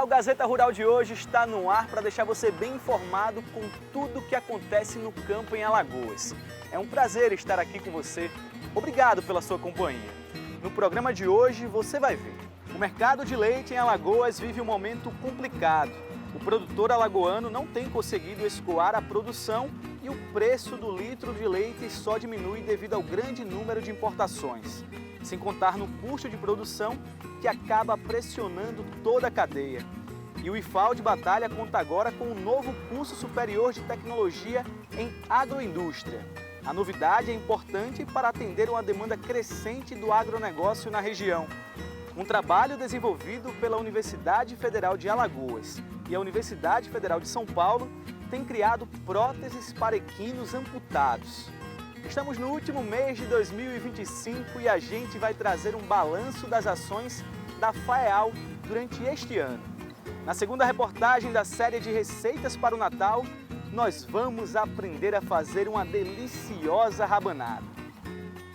Olá, o Gazeta Rural de hoje está no ar para deixar você bem informado com tudo o que acontece no campo em Alagoas. É um prazer estar aqui com você. Obrigado pela sua companhia. No programa de hoje você vai ver. O mercado de leite em Alagoas vive um momento complicado. O produtor alagoano não tem conseguido escoar a produção e o preço do litro de leite só diminui devido ao grande número de importações. Sem contar no custo de produção que acaba pressionando toda a cadeia. E o IFAL de Batalha conta agora com um novo curso superior de tecnologia em agroindústria. A novidade é importante para atender uma demanda crescente do agronegócio na região. Um trabalho desenvolvido pela Universidade Federal de Alagoas e a Universidade Federal de São Paulo tem criado próteses para equinos amputados. Estamos no último mês de 2025 e a gente vai trazer um balanço das ações da FAEAL durante este ano. Na segunda reportagem da série de receitas para o Natal, nós vamos aprender a fazer uma deliciosa rabanada.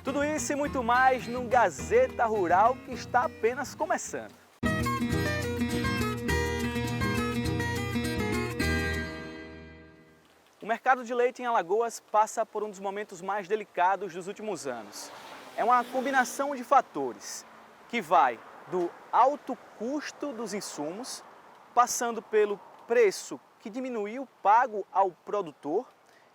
Tudo isso e muito mais no Gazeta Rural, que está apenas começando. O mercado de leite em Alagoas passa por um dos momentos mais delicados dos últimos anos. É uma combinação de fatores que vai do alto custo dos insumos, passando pelo preço que diminuiu pago ao produtor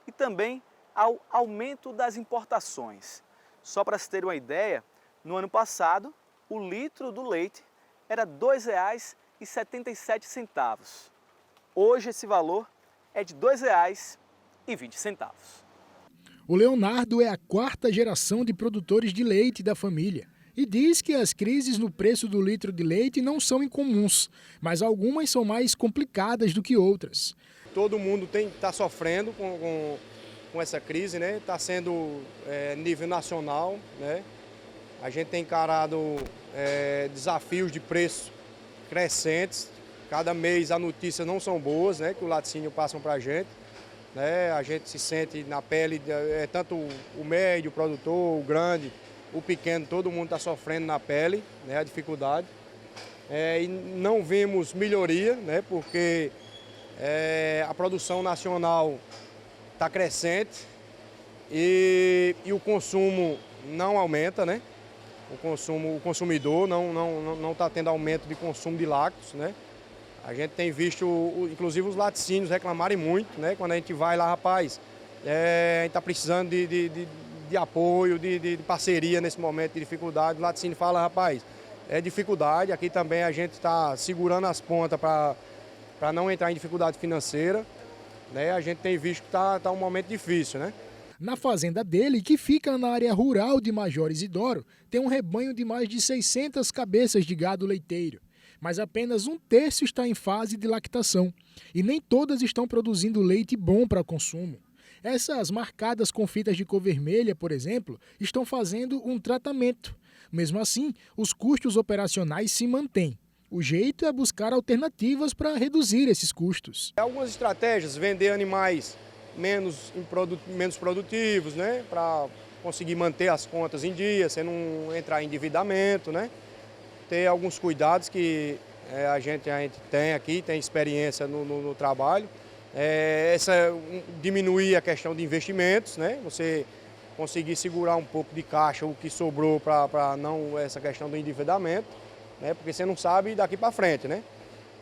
e também ao aumento das importações. Só para se ter uma ideia, no ano passado, o litro do leite era R$ 2,77. Hoje esse valor é de R$ 2,20. O Leonardo é a quarta geração de produtores de leite da família e diz que as crises no preço do litro de leite não são incomuns, mas algumas são mais complicadas do que outras. Todo mundo está sofrendo com essa crise, né? Está sendo nível nacional, né? A gente tem encarado desafios de preço crescentes. Cada mês as notícias não são boas, né? Que o laticínio passam para a gente. Né? A gente se sente na pele, tanto o médio, o produtor, o grande, o pequeno, todo mundo está sofrendo na pele, né? A dificuldade. E não vimos melhoria, né? Porque a produção nacional está crescente e o consumo não aumenta, né? O consumidor não está tendo aumento de consumo de lácteos, né? A gente tem visto, inclusive, os laticínios reclamarem muito, né? Quando a gente vai lá, rapaz, a gente está precisando de apoio, de parceria nesse momento de dificuldade. O laticínio fala, rapaz, é dificuldade, aqui também a gente está segurando as pontas para não entrar em dificuldade financeira, né? A gente tem visto que está um momento difícil, né? Na fazenda dele, que fica na área rural de Major Isidoro, tem um rebanho de mais de 600 cabeças de gado leiteiro. Mas apenas um terço está em fase de lactação e nem todas estão produzindo leite bom para consumo. Essas marcadas com fitas de cor vermelha, por exemplo, estão fazendo um tratamento. Mesmo assim, os custos operacionais se mantêm. O jeito é buscar alternativas para reduzir esses custos. Algumas estratégias, vender animais menos produtivos, né? Para conseguir manter as contas em dia, sem não entrar em endividamento, né? Ter alguns cuidados que a gente tem aqui, tem experiência no trabalho. Diminuir a questão de investimentos, né? Você conseguir segurar um pouco de caixa, o que sobrou para não essa questão do endividamento, né? Porque você não sabe daqui para frente, né?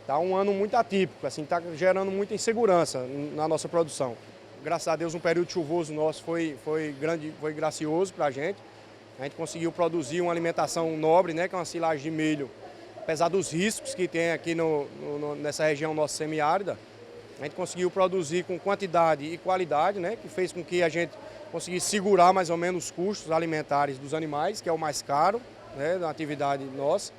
Está um ano muito atípico, assim, está gerando muita insegurança na nossa produção. Graças a Deus, um período chuvoso nosso foi gracioso para a gente. A gente conseguiu produzir uma alimentação nobre, né, que é uma silagem de milho, apesar dos riscos que tem aqui nessa região nossa semiárida. A gente conseguiu produzir com quantidade e qualidade, né, que fez com que a gente conseguisse segurar mais ou menos os custos alimentares dos animais, que é o mais caro, né, da atividade nossa.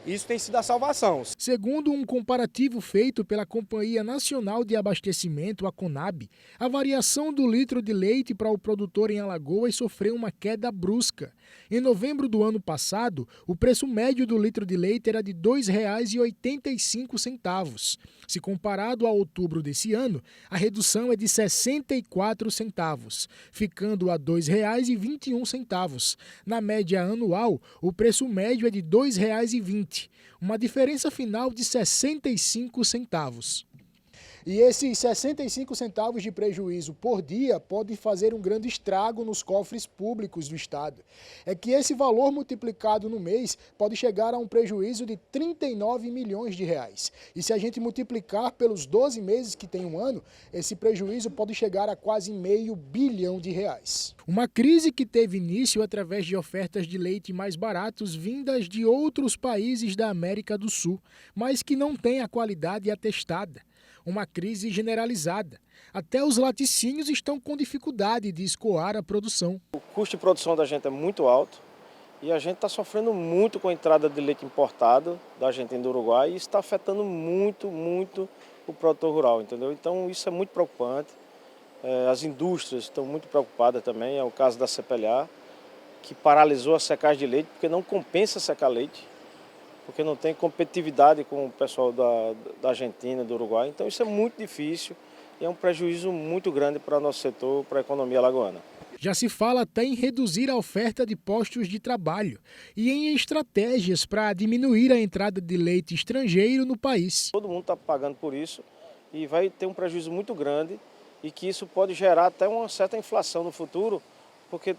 Isso tem sido a salvação. Segundo um comparativo feito pela Companhia Nacional de Abastecimento, a CONAB, a variação do litro de leite para o produtor em Alagoas sofreu uma queda brusca. Em novembro do ano passado, o preço médio do litro de leite era de R$ 2,85. Se comparado a outubro desse ano, a redução é de 64 centavos, ficando a R$ 2,21. Na média anual, o preço médio é de R$ 2,20, uma diferença final de 65 centavos. E esses 65 centavos de prejuízo por dia podem fazer um grande estrago nos cofres públicos do Estado. É que esse valor multiplicado no mês pode chegar a um prejuízo de 39 milhões de reais. E se a gente multiplicar pelos 12 meses que tem um ano, esse prejuízo pode chegar a quase R$500 bilhão. Uma crise que teve início através de ofertas de leite mais baratos vindas de outros países da América do Sul, mas que não tem a qualidade atestada. Uma crise generalizada. Até os laticínios estão com dificuldade de escoar a produção. O custo de produção da gente é muito alto e a gente está sofrendo muito com a entrada de leite importado da Argentina e do Uruguai e isso está afetando muito o produtor rural, entendeu? Então isso é muito preocupante. As indústrias estão muito preocupadas também, é o caso da CPLA, que paralisou a secagem de leite porque não compensa secar leite, porque não tem competitividade com o pessoal da Argentina, do Uruguai. Então isso é muito difícil e é um prejuízo muito grande para o nosso setor, para a economia alagoana. Já se fala até em reduzir a oferta de postos de trabalho e em estratégias para diminuir a entrada de leite estrangeiro no país. Todo mundo está pagando por isso e vai ter um prejuízo muito grande e que isso pode gerar até uma certa inflação no futuro, porque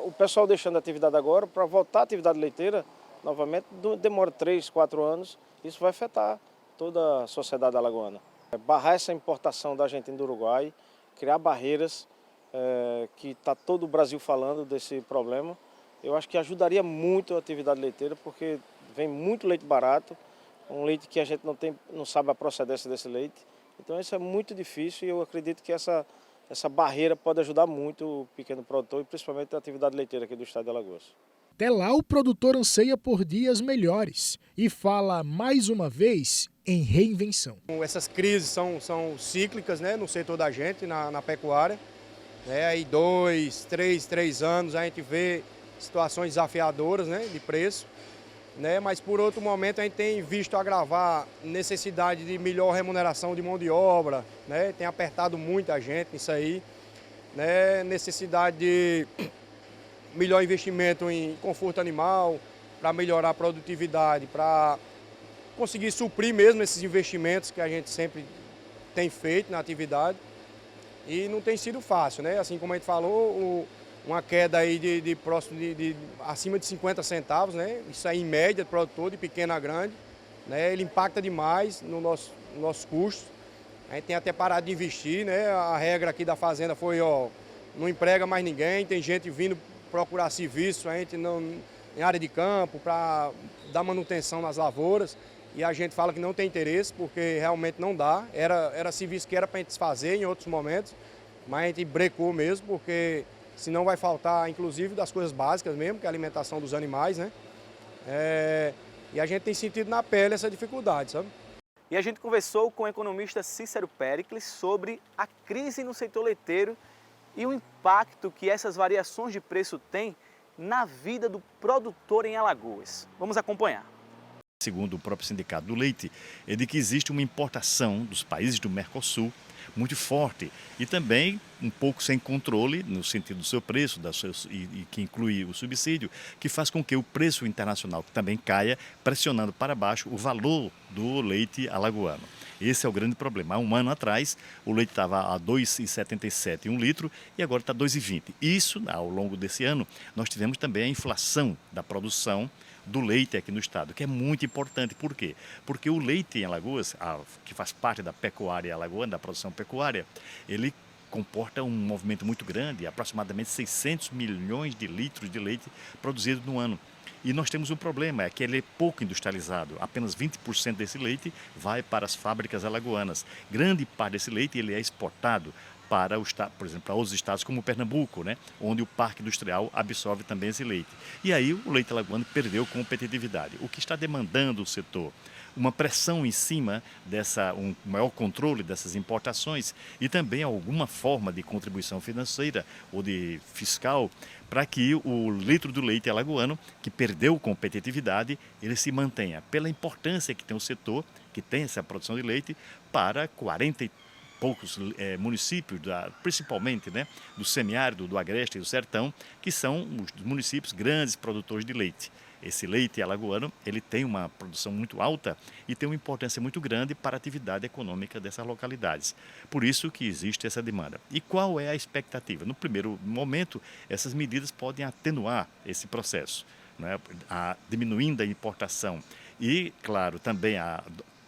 o pessoal deixando a atividade agora, para voltar à atividade leiteira, novamente, demora 3, 4 anos, isso vai afetar toda a sociedade alagoana. Barrar essa importação da Argentina e do Uruguai, criar barreiras, que está todo o Brasil falando desse problema, eu acho que ajudaria muito a atividade leiteira, porque vem muito leite barato, um leite que a gente não sabe a procedência desse leite, então isso é muito difícil e eu acredito que essa barreira pode ajudar muito o pequeno produtor e principalmente a atividade leiteira aqui do estado de Alagoas. Até lá, o produtor anseia por dias melhores e fala, mais uma vez, em reinvenção. Essas crises são cíclicas, né, no setor da gente, na pecuária. Aí 2, 3 anos a gente vê situações desafiadoras, né, de preço. Mas por outro momento a gente tem visto agravar necessidade de melhor remuneração de mão de obra, né, tem apertado muito a gente nisso aí. Necessidade de melhor investimento em conforto animal, para melhorar a produtividade, para conseguir suprir mesmo esses investimentos que a gente sempre tem feito na atividade. E não tem sido fácil, né? Assim como a gente falou, uma queda aí de próximo de acima de 50 centavos, né? Isso aí em média, produtor de pequena a grande, né? Ele impacta demais no nosso custo. A gente tem até parado de investir, né? A regra aqui da fazenda foi, não emprega mais ninguém, tem gente vindo procurar serviço, a gente em área de campo, para dar manutenção nas lavouras, e a gente fala que não tem interesse, porque realmente não dá. Era serviço que era para a gente fazer em outros momentos, mas a gente brecou mesmo, porque senão vai faltar, inclusive, das coisas básicas mesmo, que é a alimentação dos animais, né? E a gente tem sentido na pele essa dificuldade, sabe? E a gente conversou com o economista Cícero Péricles sobre a crise no setor leiteiro e o impacto que essas variações de preço têm na vida do produtor em Alagoas. Vamos acompanhar. Segundo o próprio Sindicato do Leite, é de que existe uma importação dos países do Mercosul muito forte e também um pouco sem controle no sentido do seu preço e que inclui o subsídio, que faz com que o preço internacional também caia, pressionando para baixo o valor do leite alagoano. Esse é o grande problema. Há um ano atrás, o leite estava a R$ 2,77 um litro e agora está R$ 2,20. Isso, ao longo desse ano, nós tivemos também a inflação da produção do leite aqui no estado, que é muito importante. Por quê? Porque o leite em Alagoas, que faz parte da pecuária alagoana, da produção pecuária, ele comporta um movimento muito grande, aproximadamente 600 milhões de litros de leite produzido no ano. E nós temos um problema, é que ele é pouco industrializado. Apenas 20% desse leite vai para as fábricas alagoanas. Grande parte desse leite ele é exportado para, por exemplo, para outros estados como Pernambuco, né, onde o parque industrial absorve também esse leite. E aí o leite alagoano perdeu competitividade. O que está demandando o setor? uma pressão em cima um maior controle dessas importações e também alguma forma de contribuição financeira ou de fiscal para que o litro do leite alagoano, que perdeu competitividade, ele se mantenha, pela importância que tem o setor, que tem essa produção de leite, para 40 e poucos municípios, principalmente, né, do semiárido, do agreste e do sertão, que são os municípios grandes produtores de leite. Esse leite alagoano, ele tem uma produção muito alta e tem uma importância muito grande para a atividade econômica dessas localidades. Por isso que existe essa demanda. E qual é a expectativa? No primeiro momento, essas medidas podem atenuar esse processo, né, diminuindo a importação e, claro, também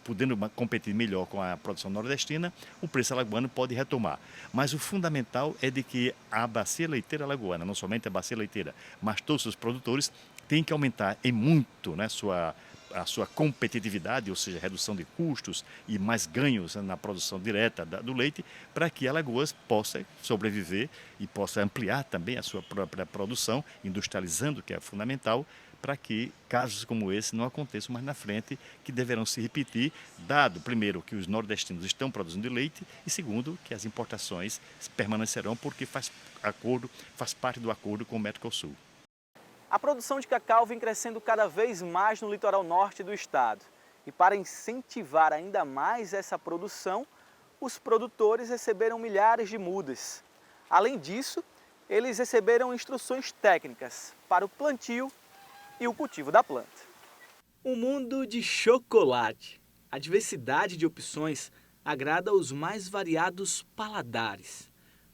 podendo competir melhor com a produção nordestina, o preço alagoano pode retomar. Mas o fundamental é de que a bacia leiteira alagoana, não somente a bacia leiteira, mas todos os produtores, tem que aumentar em muito, né, a sua competitividade, ou seja, redução de custos e mais ganhos na produção direta do leite, para que Alagoas possa sobreviver e possa ampliar também a sua própria produção, industrializando, que é fundamental, para que casos como esse não aconteçam mais na frente, que deverão se repetir, dado, primeiro, que os nordestinos estão produzindo leite e, segundo, que as importações permanecerão porque faz parte do acordo com o Mercosul. A produção de cacau vem crescendo cada vez mais no litoral norte do estado. E para incentivar ainda mais essa produção, os produtores receberam milhares de mudas. Além disso, eles receberam instruções técnicas para o plantio e o cultivo da planta. Um mundo de chocolate. A diversidade de opções agrada aos mais variados paladares.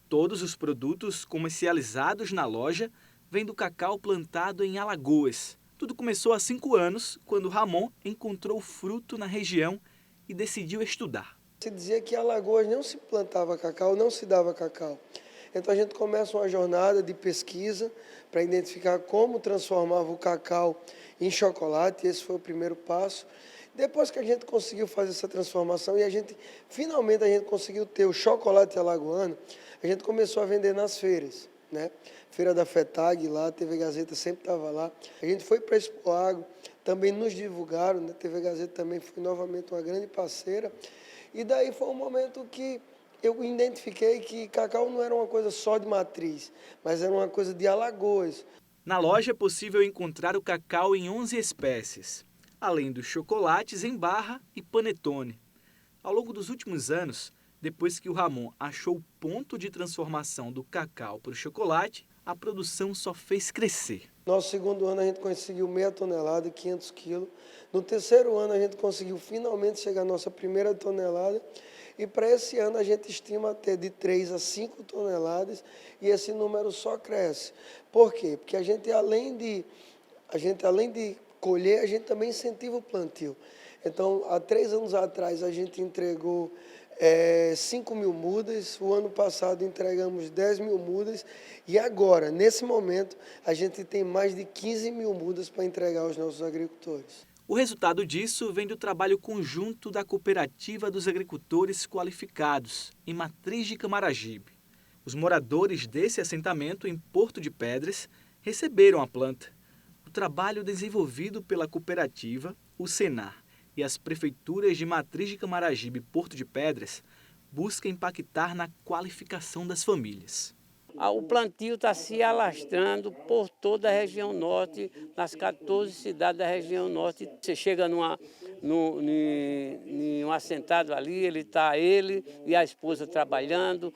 Todos os produtos comercializados na loja vem do cacau plantado em Alagoas. Tudo começou há 5 anos, quando Ramon encontrou fruto na região e decidiu estudar. Se dizia que em Alagoas não se plantava cacau, não se dava cacau. Então a gente começa uma jornada de pesquisa para identificar como transformava o cacau em chocolate. Esse foi o primeiro passo. Depois que a gente conseguiu fazer essa transformação e finalmente a gente conseguiu ter o chocolate alagoano, a gente começou a vender nas feiras, né? Feira da FETAG lá, a TV Gazeta sempre estava lá. A gente foi para a Expo Agro, também nos divulgaram, né? A TV Gazeta também foi novamente uma grande parceira. E daí foi um momento que eu identifiquei que cacau não era uma coisa só de matriz, mas era uma coisa de Alagoas. Na loja é possível encontrar o cacau em 11 espécies, além dos chocolates em barra e panetone. Ao longo dos últimos anos, depois que o Ramon achou o ponto de transformação do cacau para o chocolate, a produção só fez crescer. Nosso segundo ano a gente conseguiu 0,5 tonelada, 500 quilos. No terceiro ano a gente conseguiu finalmente chegar à nossa primeira tonelada. E para esse ano a gente estima ter de 3 a 5 toneladas e esse número só cresce. Por quê? Porque a gente além de colher, a gente também incentiva o plantio. Então, há 3 anos atrás a gente entregou 5 mil mudas, o ano passado entregamos 10 mil mudas e agora, nesse momento, a gente tem mais de 15 mil mudas para entregar aos nossos agricultores. O resultado disso vem do trabalho conjunto da Cooperativa dos Agricultores Qualificados, em Matriz de Camaragibe. Os moradores desse assentamento em Porto de Pedras receberam a planta. O trabalho desenvolvido pela cooperativa, o Senar, e as prefeituras de Matriz de Camaragibe e Porto de Pedras busca impactar na qualificação das famílias. O plantio está se alastrando por toda a região norte, nas 14 cidades da região norte. Você chega num assentado ali, ele e a esposa trabalhando,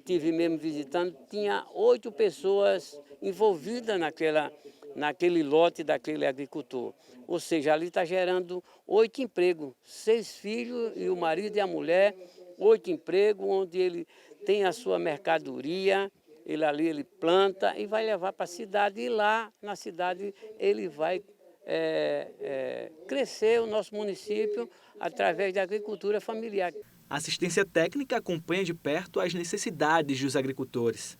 tive mesmo visitando, tinha 8 pessoas envolvidas naquele lote daquele agricultor. Ou seja, ali está gerando 8 empregos, 6 filhos e o marido e a mulher, 8 empregos, onde ele tem a sua mercadoria, ele planta e vai levar para a cidade e lá na cidade ele vai crescer o nosso município através da agricultura familiar. A assistência técnica acompanha de perto as necessidades dos agricultores.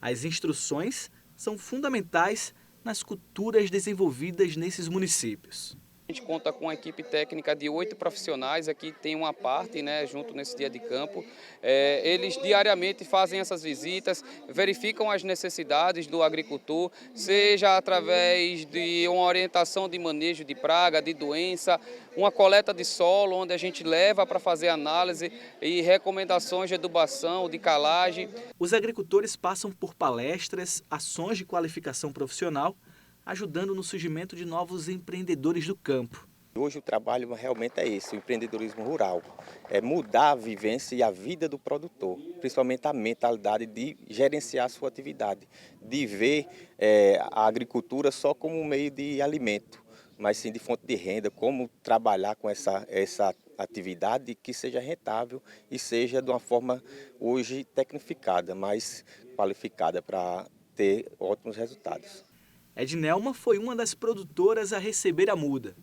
As instruções são fundamentais nas culturas desenvolvidas nesses municípios. A gente conta com uma equipe técnica de 8 profissionais, aqui tem uma parte, né, junto nesse dia de campo. Eles diariamente fazem essas visitas, verificam as necessidades do agricultor, seja através de uma orientação de manejo de praga, de doença, uma coleta de solo, onde a gente leva para fazer análise e recomendações de adubação, de calagem. Os agricultores passam por palestras, ações de qualificação profissional, ajudando no surgimento de novos empreendedores do campo. Hoje o trabalho realmente é esse, o empreendedorismo rural. É mudar a vivência e a vida do produtor, principalmente a mentalidade de gerenciar a sua atividade, de ver a agricultura só como um meio de alimento, mas sim de fonte de renda, como trabalhar com essa atividade que seja rentável e seja de uma forma hoje tecnificada, mais qualificada para ter ótimos resultados. Ednelma foi uma das produtoras a receber a muda,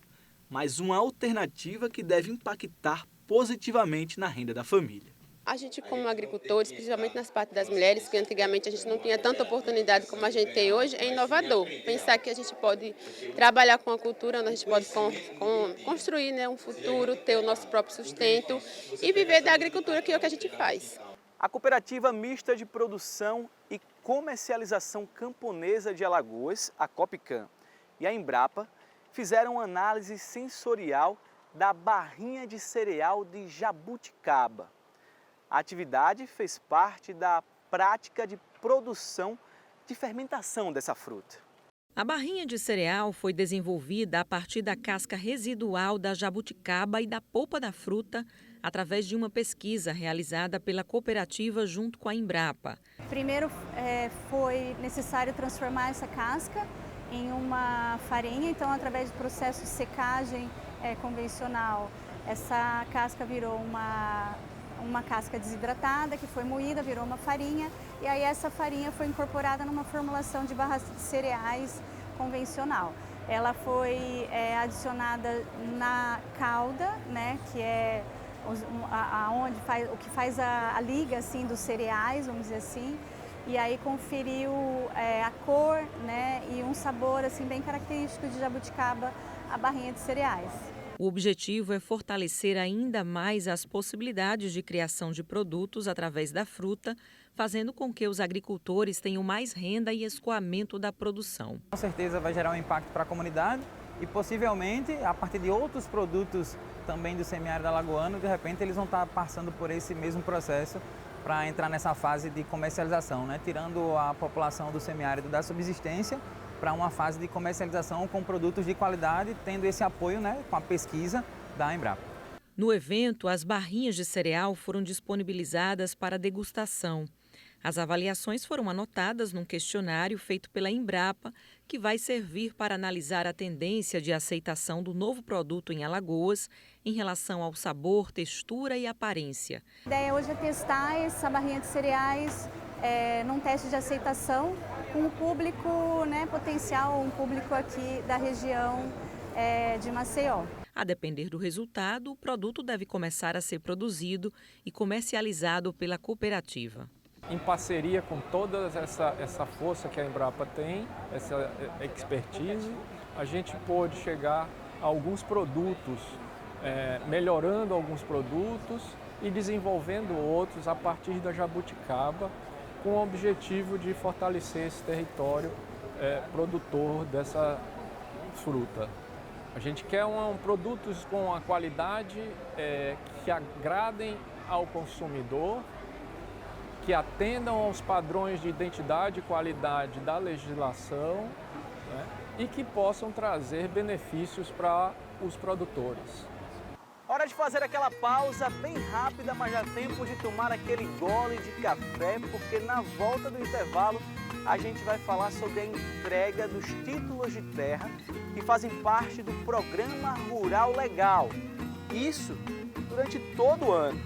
mas uma alternativa que deve impactar positivamente na renda da família. A gente, como agricultores, principalmente nas partes das mulheres, que antigamente a gente não tinha tanta oportunidade como a gente tem hoje, é inovador. Pensar que a gente pode trabalhar com a cultura, onde a gente pode construir, né, um futuro, ter o nosso próprio sustento e viver da agricultura, que é o que a gente faz. A Cooperativa Mista de Produção e Comercialização Camponesa de Alagoas, a Copcam, e a Embrapa fizeram uma análise sensorial da barrinha de cereal de jabuticaba. A atividade fez parte da prática de produção de fermentação dessa fruta. A barrinha de cereal foi desenvolvida a partir da casca residual da jabuticaba e da polpa da fruta, através de uma pesquisa realizada pela cooperativa junto com a Embrapa. Primeiro foi necessário transformar essa casca em uma farinha, então através do processo de secagem convencional, essa casca virou uma casca desidratada, que foi moída, virou uma farinha, e aí essa farinha foi incorporada numa formulação de barras de cereais convencional. Ela foi adicionada na calda, né, que é o que faz a liga assim, dos cereais, vamos dizer assim, e aí conferiu a cor, né, e um sabor assim, bem característico de jabuticaba, a barrinha de cereais. O objetivo é fortalecer ainda mais as possibilidades de criação de produtos através da fruta, fazendo com que os agricultores tenham mais renda e escoamento da produção. Com certeza vai gerar um impacto para a comunidade e possivelmente, a partir de outros produtos também do semiárido alagoano, de repente eles vão estar passando por esse mesmo processo para entrar nessa fase de comercialização, né? Tirando a população do semiárido da subsistência para uma fase de comercialização com produtos de qualidade, tendo esse apoio, né, com a pesquisa da Embrapa. No evento, as barrinhas de cereal foram disponibilizadas para degustação. As avaliações foram anotadas num questionário feito pela Embrapa, que vai servir para analisar a tendência de aceitação do novo produto em Alagoas em relação ao sabor, textura e aparência. A ideia hoje é testar essa barrinha de cereais num teste de aceitação com um público, né, potencial, um público aqui da região de Maceió. A depender do resultado, o produto deve começar a ser produzido e comercializado pela cooperativa. Em parceria com toda essa força que a Embrapa tem, essa expertise, a gente pôde chegar a alguns produtos, melhorando alguns produtos e desenvolvendo outros a partir da jabuticaba, com o objetivo de fortalecer esse território produtor dessa fruta. A gente quer produtos com a qualidade que agradem ao consumidor, que atendam aos padrões de identidade e qualidade da legislação, né, e que possam trazer benefícios para os produtores. Hora de fazer aquela pausa bem rápida, mas dá tempo de tomar aquele gole de café, porque na volta do intervalo a gente vai falar sobre a entrega dos títulos de terra que fazem parte do Programa Rural Legal. Isso durante todo o ano.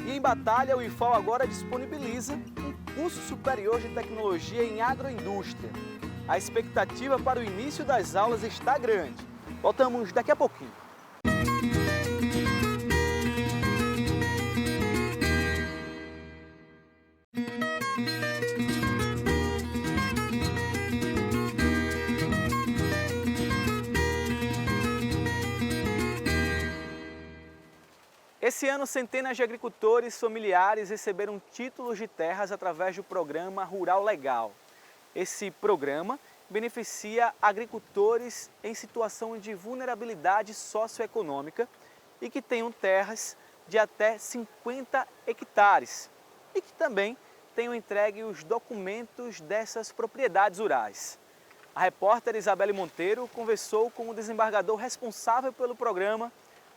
E em Batalha, o IFAL agora disponibiliza um curso superior de tecnologia em agroindústria. A expectativa para o início das aulas está grande. Voltamos daqui a pouquinho. Esse ano, centenas de agricultores familiares receberam títulos de terras através do programa Rural Legal. Esse programa beneficia agricultores em situação de vulnerabilidade socioeconômica e que tenham terras de até 50 hectares e que também tenham entregue os documentos dessas propriedades rurais. A repórter Isabelle Monteiro conversou com o desembargador responsável pelo programa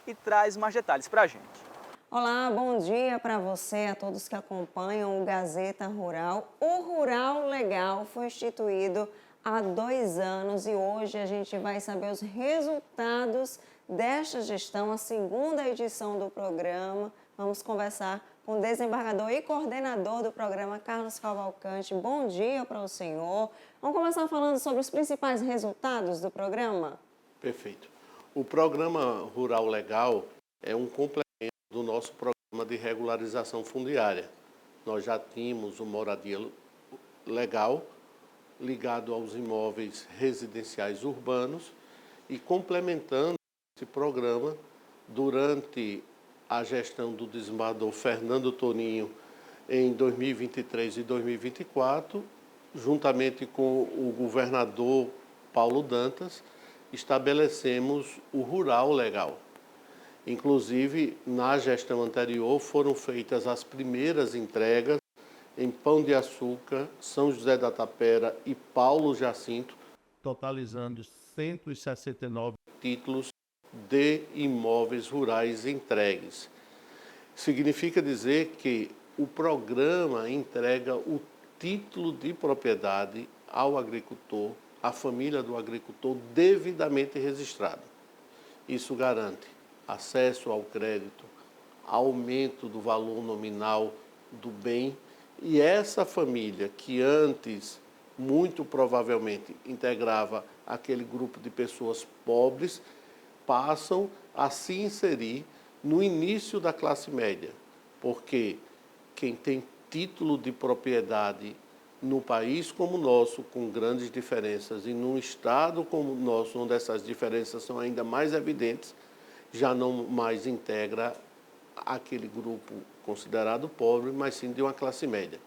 e traz mais detalhes para a gente. Olá, bom dia para você, a todos que acompanham o Gazeta Rural. O Rural Legal foi instituído há 2 anos e hoje a gente vai saber os resultados desta gestão, a 2ª edição do programa. Vamos conversar com o desembargador e coordenador do programa, Carlos Cavalcante. Bom dia para o senhor. Vamos começar falando sobre os principais resultados do programa? Perfeito. O programa Rural Legal é um complemento do nosso programa de regularização fundiária. Nós já tínhamos o Moradia Legal ligado aos imóveis residenciais urbanos e complementando esse programa durante a gestão do desembargador Fernando Toninho em 2023 e 2024, juntamente com o governador Paulo Dantas, estabelecemos o Rural Legal. Inclusive, na gestão anterior, foram feitas as primeiras entregas em Pão de Açúcar, São José da Tapera e Paulo Jacinto, totalizando 169 títulos de imóveis rurais entregues. Significa dizer que o programa entrega o título de propriedade ao agricultor, à família do agricultor devidamente registrada. Isso garante acesso ao crédito, aumento do valor nominal do bem, e essa família que antes, muito provavelmente, integrava aquele grupo de pessoas pobres, passam a se inserir no início da classe média, porque quem tem título de propriedade no país como o nosso, com grandes diferenças, e num estado como o nosso, onde essas diferenças são ainda mais evidentes, já não mais integra aquele grupo considerado pobre, mas sim de uma classe média.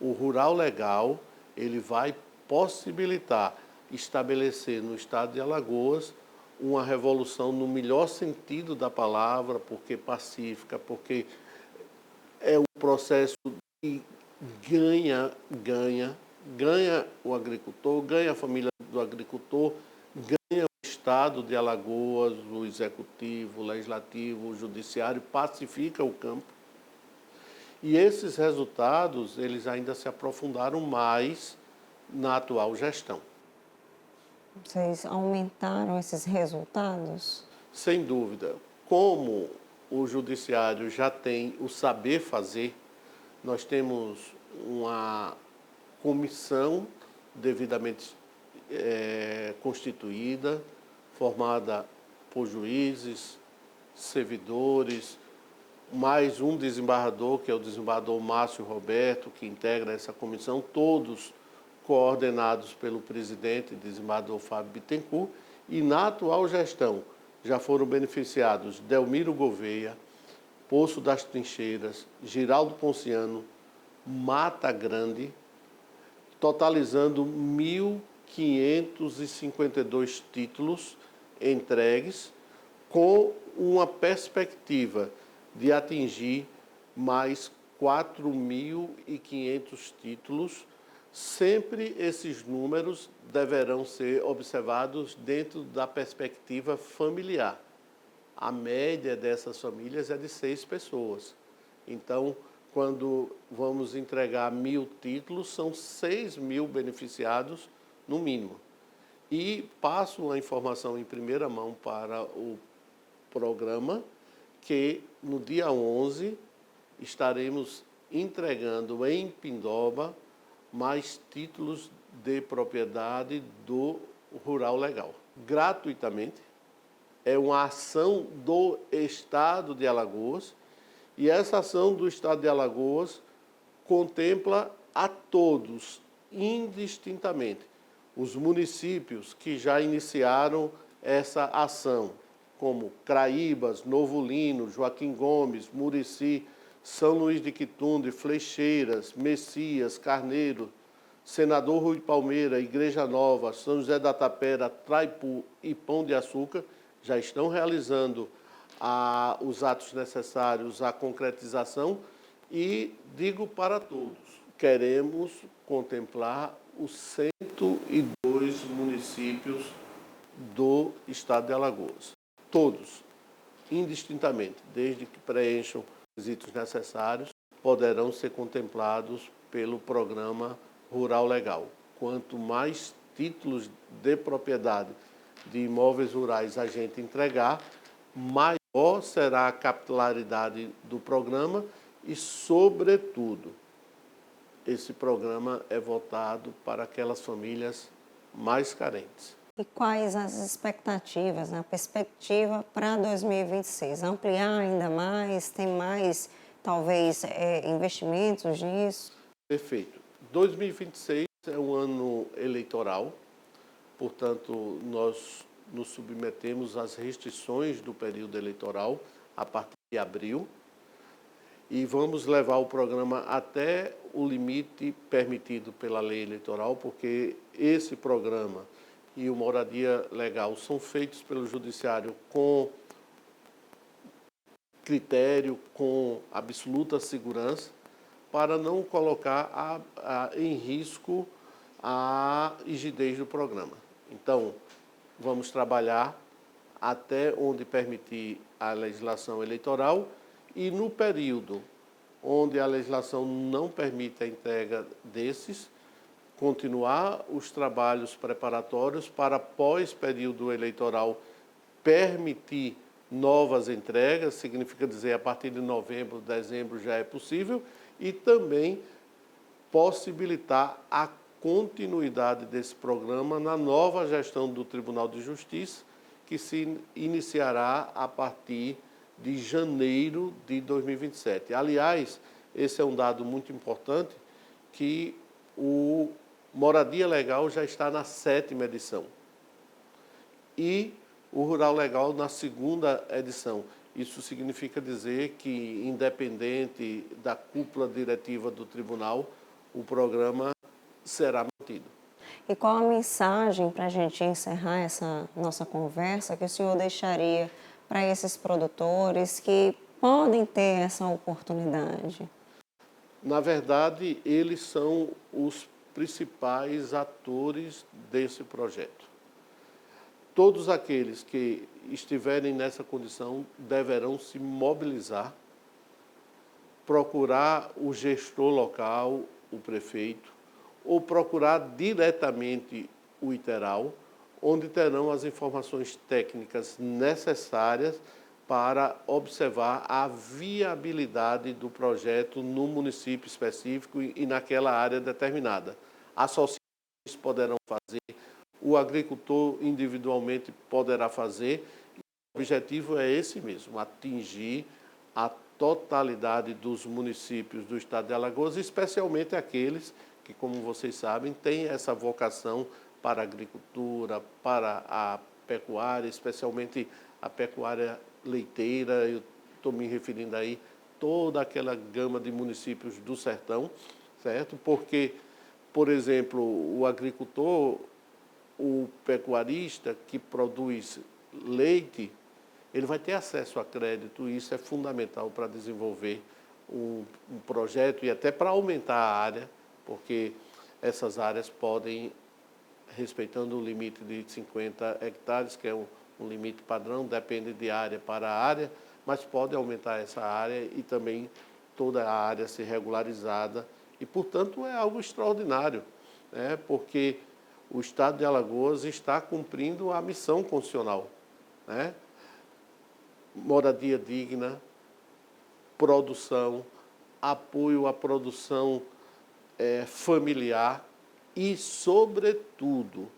O Rural Legal, ele vai possibilitar estabelecer no estado de Alagoas uma revolução no melhor sentido da palavra, porque pacífica, porque é um processo que ganha o agricultor, ganha a família do agricultor, ganha o estado de Alagoas, o executivo, o legislativo, o judiciário, pacifica o campo. E esses resultados, eles ainda se aprofundaram mais na atual gestão. Vocês aumentaram esses resultados? Sem dúvida. Como o judiciário já tem o saber fazer, nós temos uma comissão devidamente constituída, formada por juízes, servidores, mais um desembargador, que é o desembargador Márcio Roberto, que integra essa comissão, todos coordenados pelo presidente, desembargador Fábio Bittencourt, e na atual gestão já foram beneficiados Delmiro Gouveia, Poço das Trincheiras, Giraldo Ponciano, Mata Grande, totalizando 1.552 títulos entregues, com uma perspectiva de atingir mais 4.500 títulos. Sempre esses números deverão ser observados dentro da perspectiva familiar. A média dessas famílias é de 6 pessoas. Então, quando vamos entregar 1.000 títulos, são 6.000 beneficiados, no mínimo. E passo a informação em primeira mão para o programa, que no dia 11 estaremos entregando em Pindoba mais títulos de propriedade do Rural Legal. Gratuitamente, é uma ação do Estado de Alagoas, e essa ação do Estado de Alagoas contempla a todos, indistintamente. Os municípios que já iniciaram essa ação, como Craíbas, Novo Lino, Joaquim Gomes, Murici, São Luís de Quitunde, Flecheiras, Messias, Carneiro, Senador Rui Palmeira, Igreja Nova, São José da Tapera, Traipu e Pão de Açúcar já estão realizando os atos necessários à concretização e digo para todos, queremos contemplar os 102 municípios do estado de Alagoas. Todos, indistintamente, desde que preencham os requisitos necessários, poderão ser contemplados pelo programa Rural Legal. Quanto mais títulos de propriedade de imóveis rurais a gente entregar, maior será a capilaridade do programa e, sobretudo, esse programa é voltado para aquelas famílias mais carentes. E quais as expectativas, a perspectiva para 2026? Ampliar ainda mais? Tem mais, talvez, investimentos nisso? Perfeito. 2026 é um ano eleitoral, portanto, nós nos submetemos às restrições do período eleitoral a partir de abril e vamos levar o programa até o limite permitido pela lei eleitoral, porque esse programa e o Moradia Legal são feitos pelo Judiciário com critério, com absoluta segurança, para não colocar em risco a rigidez do programa. Então, vamos trabalhar até onde permitir a legislação eleitoral e no período onde a legislação não permite a entrega desses, continuar os trabalhos preparatórios para pós-período eleitoral permitir novas entregas, significa dizer, a partir de novembro, dezembro já é possível, e também possibilitar a continuidade desse programa na nova gestão do Tribunal de Justiça, que se iniciará a partir de janeiro de 2027. Aliás, esse é um dado muito importante, que o Moradia Legal já está na 7ª edição e o Rural Legal na 2ª edição. Isso significa dizer que, independente da cúpula diretiva do tribunal, o programa será mantido. E qual a mensagem para a gente encerrar essa nossa conversa que o senhor deixaria para esses produtores que podem ter essa oportunidade? Na verdade, eles são os principais atores desse projeto. Todos aqueles que estiverem nessa condição deverão se mobilizar, procurar o gestor local, o prefeito, ou procurar diretamente o ITERAL, onde terão as informações técnicas necessárias para observar a viabilidade do projeto no município específico e naquela área determinada. Associações poderão fazer, o agricultor individualmente poderá fazer. O objetivo é esse mesmo, atingir a totalidade dos municípios do estado de Alagoas, especialmente aqueles que, como vocês sabem, têm essa vocação para a agricultura, para a pecuária, especialmente a pecuária leiteira. Eu estou me referindo aí toda aquela gama de municípios do sertão, certo? Porque, por exemplo, o agricultor, o pecuarista que produz leite, ele vai ter acesso a crédito e isso é fundamental para desenvolver um projeto e até para aumentar a área, porque essas áreas podem, respeitando o limite de 50 hectares, que é um limite padrão, depende de área para área, mas pode aumentar essa área e também toda a área ser regularizada. E, portanto, é algo extraordinário, né? Porque o estado de Alagoas está cumprindo a missão constitucional, né? Moradia digna, produção, apoio à produção familiar e, sobretudo,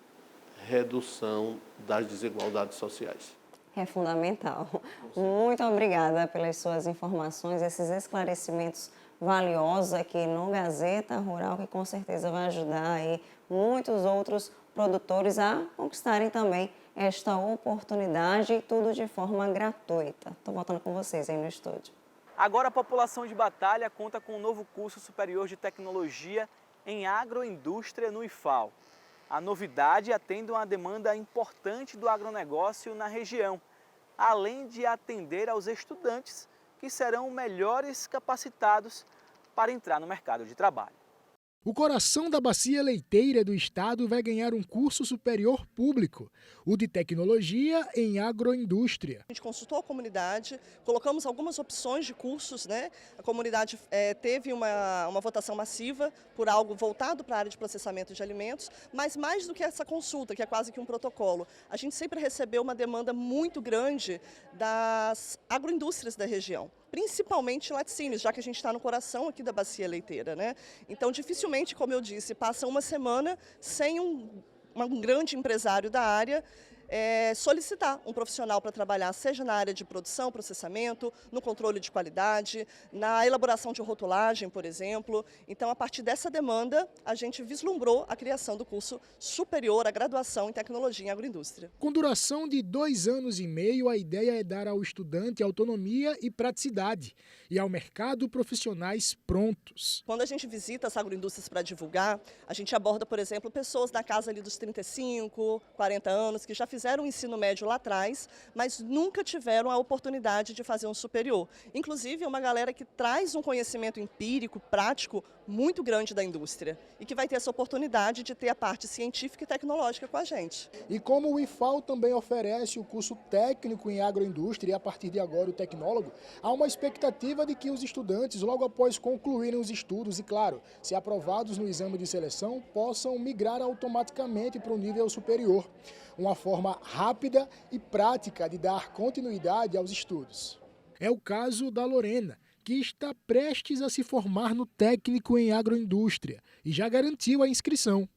redução das desigualdades sociais. É fundamental. Muito obrigada pelas suas informações, esses esclarecimentos valiosos aqui no Gazeta Rural, que com certeza vai ajudar aí muitos outros produtores a conquistarem também esta oportunidade e tudo de forma gratuita. Estou voltando com vocês aí no estúdio. Agora a população de Batalha conta com um novo curso superior de tecnologia em agroindústria no IFAL. A novidade atende a uma demanda importante do agronegócio na região, além de atender aos estudantes que serão melhores capacitados para entrar no mercado de trabalho. O coração da bacia leiteira do estado vai ganhar um curso superior público, o de tecnologia em agroindústria. A gente consultou a comunidade, colocamos algumas opções de cursos, né? A comunidade teve uma votação massiva por algo voltado para a área de processamento de alimentos, mas mais do que essa consulta, que é quase que um protocolo, a gente sempre recebeu uma demanda muito grande das agroindústrias da região, principalmente laticínios, já que a gente está no coração aqui da bacia leiteira, né? Então, dificilmente, como eu disse, passa uma semana sem um grande empresário da área solicitar um profissional para trabalhar, seja na área de produção, processamento, no controle de qualidade, na elaboração de rotulagem, por exemplo. Então, a partir dessa demanda, a gente vislumbrou a criação do curso superior à graduação em tecnologia em agroindústria. Com duração de 2 anos e meio, a ideia é dar ao estudante autonomia e praticidade e ao mercado profissionais prontos. Quando a gente visita as agroindústrias para divulgar, a gente aborda, por exemplo, pessoas da casa ali dos 35, 40 anos, que já fizeram o ensino médio lá atrás, mas nunca tiveram a oportunidade de fazer um superior. Inclusive, é uma galera que traz um conhecimento empírico, prático, muito grande da indústria e que vai ter essa oportunidade de ter a parte científica e tecnológica com a gente. E como o IFAL também oferece o curso técnico em agroindústria e a partir de agora o tecnólogo, há uma expectativa de que os estudantes, logo após concluírem os estudos e, claro, se aprovados no exame de seleção, possam migrar automaticamente para o nível superior. Uma forma rápida e prática de dar continuidade aos estudos. É o caso da Lorena, que está prestes a se formar no técnico em agroindústria e já garantiu a inscrição.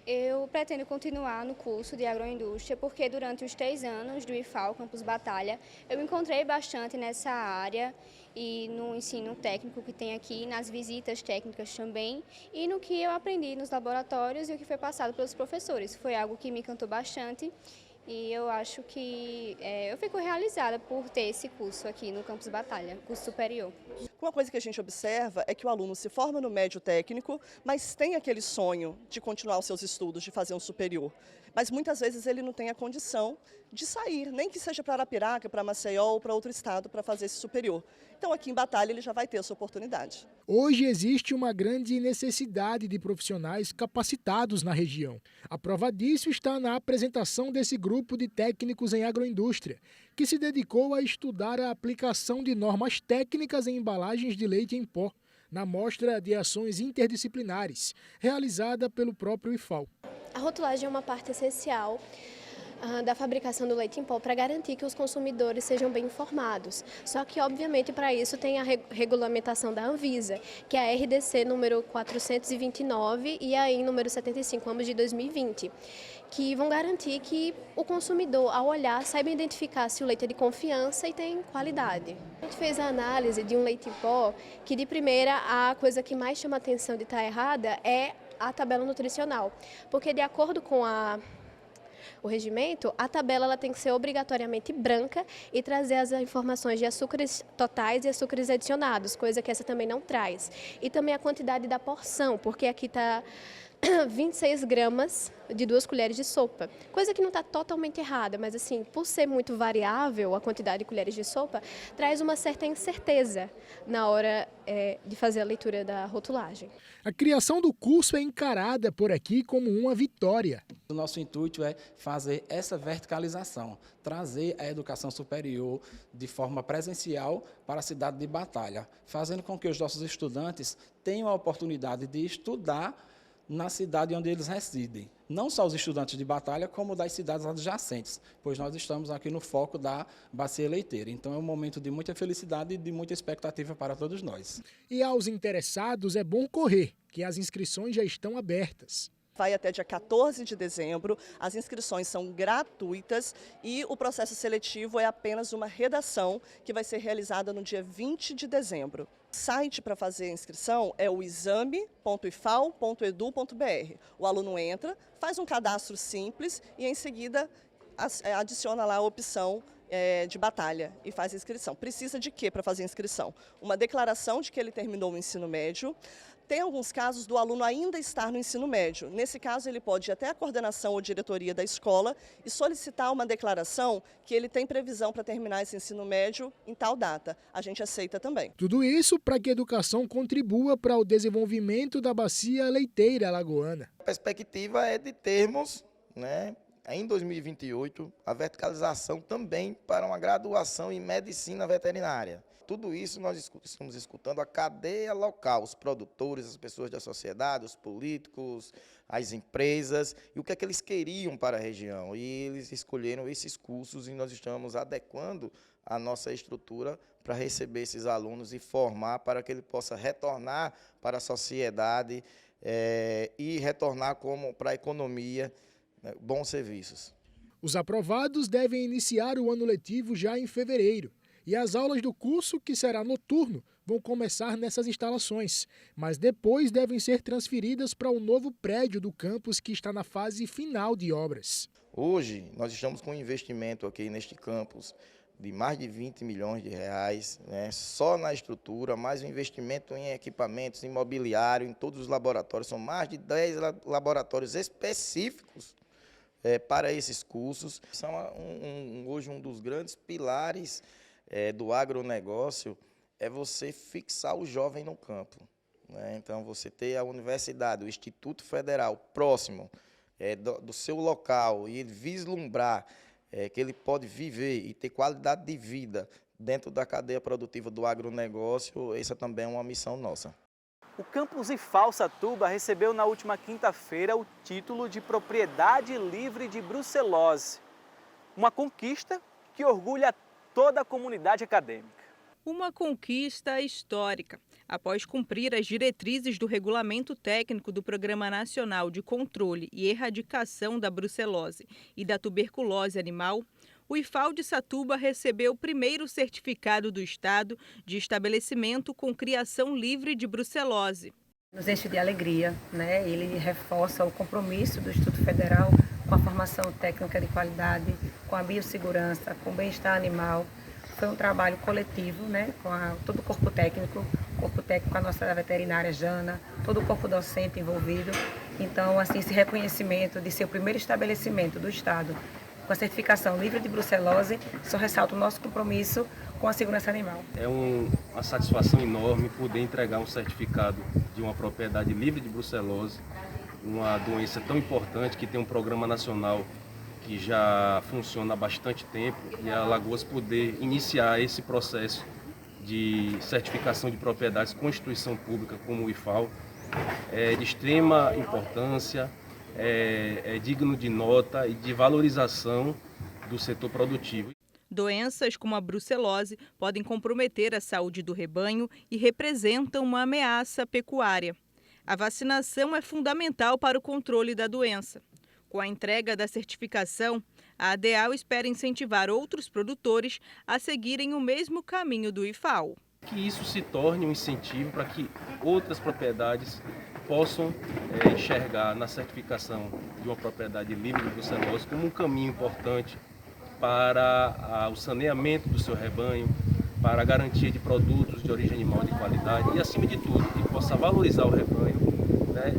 Eu pretendo continuar no curso de agroindústria porque durante os 3 anos do IFAL Campus Batalha eu encontrei bastante nessa área e no ensino técnico que tem aqui, nas visitas técnicas também e no que eu aprendi nos laboratórios e o que foi passado pelos professores. Foi algo que me encantou bastante e eu acho que eu fico realizada por ter esse curso aqui no Campus Batalha, curso superior. Uma coisa que a gente observa é que o aluno se forma no médio técnico, mas tem aquele sonho de continuar os seus estudos, de fazer um superior. Mas muitas vezes ele não tem a condição de sair, nem que seja para Arapiraca, para Maceió ou para outro estado para fazer esse superior. Então aqui em Batalha ele já vai ter essa oportunidade. Hoje existe uma grande necessidade de profissionais capacitados na região. A prova disso está na apresentação desse grupo de técnicos em agroindústria, que se dedicou a estudar a aplicação de normas técnicas em embalagens de leite em pó, na mostra de ações interdisciplinares, realizada pelo próprio IFAL. A rotulagem é uma parte essencial da fabricação do leite em pó para garantir que os consumidores sejam bem informados. Só que, obviamente, para isso tem a regulamentação da Anvisa, que é a RDC número 429 e a EN número 75, ambos de 2020, que vão garantir que o consumidor, ao olhar, saiba identificar se o leite é de confiança e tem qualidade. A gente fez a análise de um leite em pó que, de primeira, a coisa que mais chama a atenção de estar errada é a tabela nutricional, porque de acordo com o regimento, a tabela ela tem que ser obrigatoriamente branca e trazer as informações de açúcares totais e açúcares adicionados, coisa que essa também não traz. E também a quantidade da porção, porque aqui está 26 gramas de 2 colheres de sopa, coisa que não está totalmente errada, mas assim, por ser muito variável a quantidade de colheres de sopa, traz uma certa incerteza na hora de fazer a leitura da rotulagem. A criação do curso é encarada por aqui como uma vitória. O nosso intuito é fazer essa verticalização, trazer a educação superior de forma presencial para a cidade de Batalha, fazendo com que os nossos estudantes tenham a oportunidade de estudar na cidade onde eles residem. Não só os estudantes de Batalha, como das cidades adjacentes, pois nós estamos aqui no foco da bacia leiteira. Então é um momento de muita felicidade e de muita expectativa para todos nós. E aos interessados é bom correr, que as inscrições já estão abertas. Vai até dia 14 de dezembro, as inscrições são gratuitas e o processo seletivo é apenas uma redação que vai ser realizada no dia 20 de dezembro. O site para fazer a inscrição é o exame.ifal.edu.br. O aluno entra, faz um cadastro simples e em seguida adiciona lá a opção de batalha e faz a inscrição. Precisa de quê para fazer a inscrição? Uma declaração de que ele terminou o ensino médio. Tem alguns casos do aluno ainda estar no ensino médio. Nesse caso, ele pode ir até a coordenação ou diretoria da escola e solicitar uma declaração que ele tem previsão para terminar esse ensino médio em tal data. A gente aceita também. Tudo isso para que a educação contribua para o desenvolvimento da bacia leiteira alagoana. A perspectiva é de termos, em 2028, a verticalização também para uma graduação em medicina veterinária. Tudo isso nós estamos escutando a cadeia local, os produtores, as pessoas da sociedade, os políticos, as empresas, e o que é que eles queriam para a região. E eles escolheram esses cursos e nós estamos adequando a nossa estrutura para receber esses alunos e formar para que ele possa retornar para a sociedade e retornar para a economia, bons serviços. Os aprovados devem iniciar o ano letivo já em fevereiro. E as aulas do curso, que será noturno, vão começar nessas instalações, mas depois devem ser transferidas para o novo prédio do campus que está na fase final de obras. Hoje, nós estamos com um investimento aqui neste campus de mais de 20 milhões de reais, só na estrutura, mais um investimento em equipamentos, em mobiliário, em todos os laboratórios. São mais de 10 laboratórios específicos para esses cursos. São hoje um dos grandes pilares do agronegócio é você fixar o jovem no campo. Então, você ter a universidade, o Instituto Federal próximo do seu local e ele vislumbrar que ele pode viver e ter qualidade de vida dentro da cadeia produtiva do agronegócio, essa também é uma missão nossa. O campus IFAL Satuba recebeu na última quinta-feira o título de Propriedade Livre de Brucelose, uma conquista que orgulha toda a comunidade acadêmica. Uma conquista histórica. Após cumprir as diretrizes do Regulamento Técnico do Programa Nacional de Controle e Erradicação da Brucelose e da Tuberculose Animal, o IFAL de Satuba recebeu o primeiro certificado do Estado de estabelecimento com criação livre de brucelose. Nos enche de alegria, Ele reforça o compromisso do Instituto Federal com a formação técnica de qualidade, com a biossegurança, com o bem-estar animal. Foi um trabalho coletivo, com todo o corpo técnico com a nossa veterinária Jana, todo o corpo docente envolvido. Então, assim, esse reconhecimento de ser o primeiro estabelecimento do Estado com a certificação livre de brucelose só ressalta o nosso compromisso com a segurança animal. É uma satisfação enorme poder entregar um certificado de uma propriedade livre de brucelose, uma doença tão importante que tem um programa nacional que já funciona há bastante tempo, e a Alagoas poder iniciar esse processo de certificação de propriedades com instituição pública como o IFAL é de extrema importância, é digno de nota e de valorização do setor produtivo. Doenças como a brucelose podem comprometer a saúde do rebanho e representam uma ameaça pecuária. A vacinação é fundamental para o controle da doença. Com a entrega da certificação, a ADEAL espera incentivar outros produtores a seguirem o mesmo caminho do IFAL. Que isso se torne um incentivo para que outras propriedades possam enxergar na certificação de uma propriedade livre de brucelose como um caminho importante para o saneamento do seu rebanho, para a garantia de produtos de origem animal de qualidade e, acima de tudo, que possa valorizar o rebanho,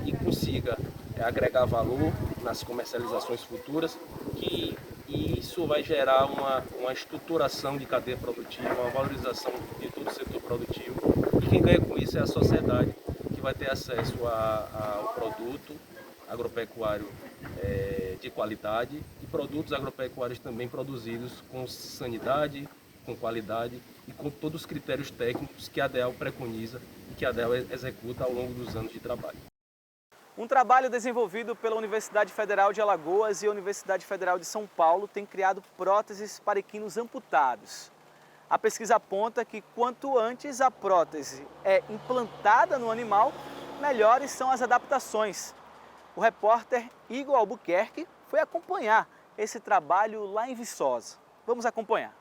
e consiga agregar valor nas comercializações futuras, que isso vai gerar uma estruturação de cadeia produtiva, uma valorização de todo o setor produtivo. E quem ganha com isso é a sociedade, que vai ter acesso ao produto agropecuário de qualidade e produtos agropecuários também produzidos com sanidade, com qualidade e com todos os critérios técnicos que a ADEAL preconiza e que a ADEAL executa ao longo dos anos de trabalho. Um trabalho desenvolvido pela Universidade Federal de Alagoas e a Universidade Federal de São Paulo tem criado próteses para equinos amputados. A pesquisa aponta que quanto antes a prótese é implantada no animal, melhores são as adaptações. O repórter Igor Albuquerque foi acompanhar esse trabalho lá em Viçosa. Vamos acompanhar.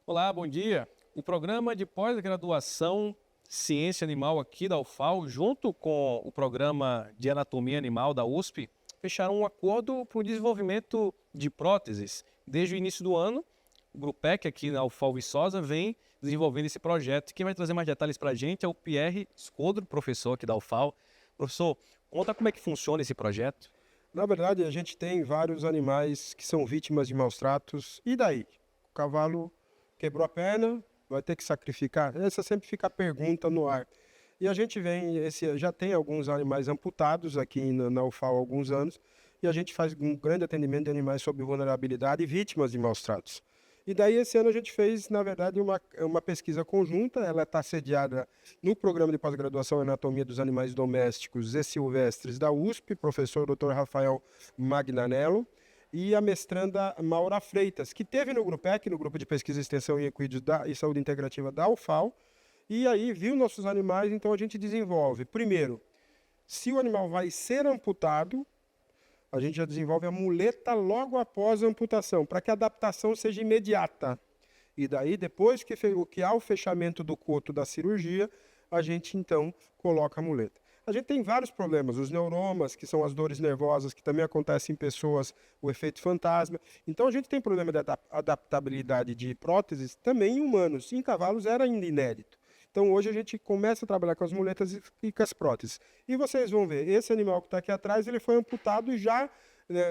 Olá, bom dia. O programa de pós-graduação Ciência Animal aqui da UFAL, junto com o programa de Anatomia Animal da USP, fecharam um acordo para o desenvolvimento de próteses. Desde o início do ano, o Grupec aqui na UFAL Viçosa vem desenvolvendo esse projeto. Quem vai trazer mais detalhes para a gente é o Pierre Escodro, professor aqui da UFAL. Professor, conta como é que funciona esse projeto. Na verdade, a gente tem vários animais que são vítimas de maus tratos. E daí? O cavalo quebrou a perna, vai ter que sacrificar? Essa sempre fica a pergunta no ar. E a gente já tem alguns animais amputados aqui na UFAL há alguns anos, e a gente faz um grande atendimento de animais sob vulnerabilidade e vítimas de maus tratos. E daí esse ano a gente fez, na verdade, uma pesquisa conjunta. Ela está sediada no programa de pós-graduação em Anatomia dos Animais Domésticos e Silvestres da USP, professor Dr. Rafael Magnanello, e a mestranda Maura Freitas, que teve no Grupec, no Grupo de Pesquisa, Extensão e Equídeos e Saúde Integrativa da UFAL, e aí viu nossos animais. Então a gente desenvolve, primeiro, se o animal vai ser amputado, a gente já desenvolve a muleta logo após a amputação, para que a adaptação seja imediata. E daí, depois que há o fechamento do coto da cirurgia, a gente então coloca a muleta. A gente tem vários problemas, os neuromas, que são as dores nervosas, que também acontecem em pessoas, o efeito fantasma. Então a gente tem problema de adaptabilidade de próteses também em humanos. Em cavalos era ainda inédito. Então hoje a gente começa a trabalhar com as muletas e com as próteses. E vocês vão ver, esse animal que está aqui atrás, ele foi amputado e já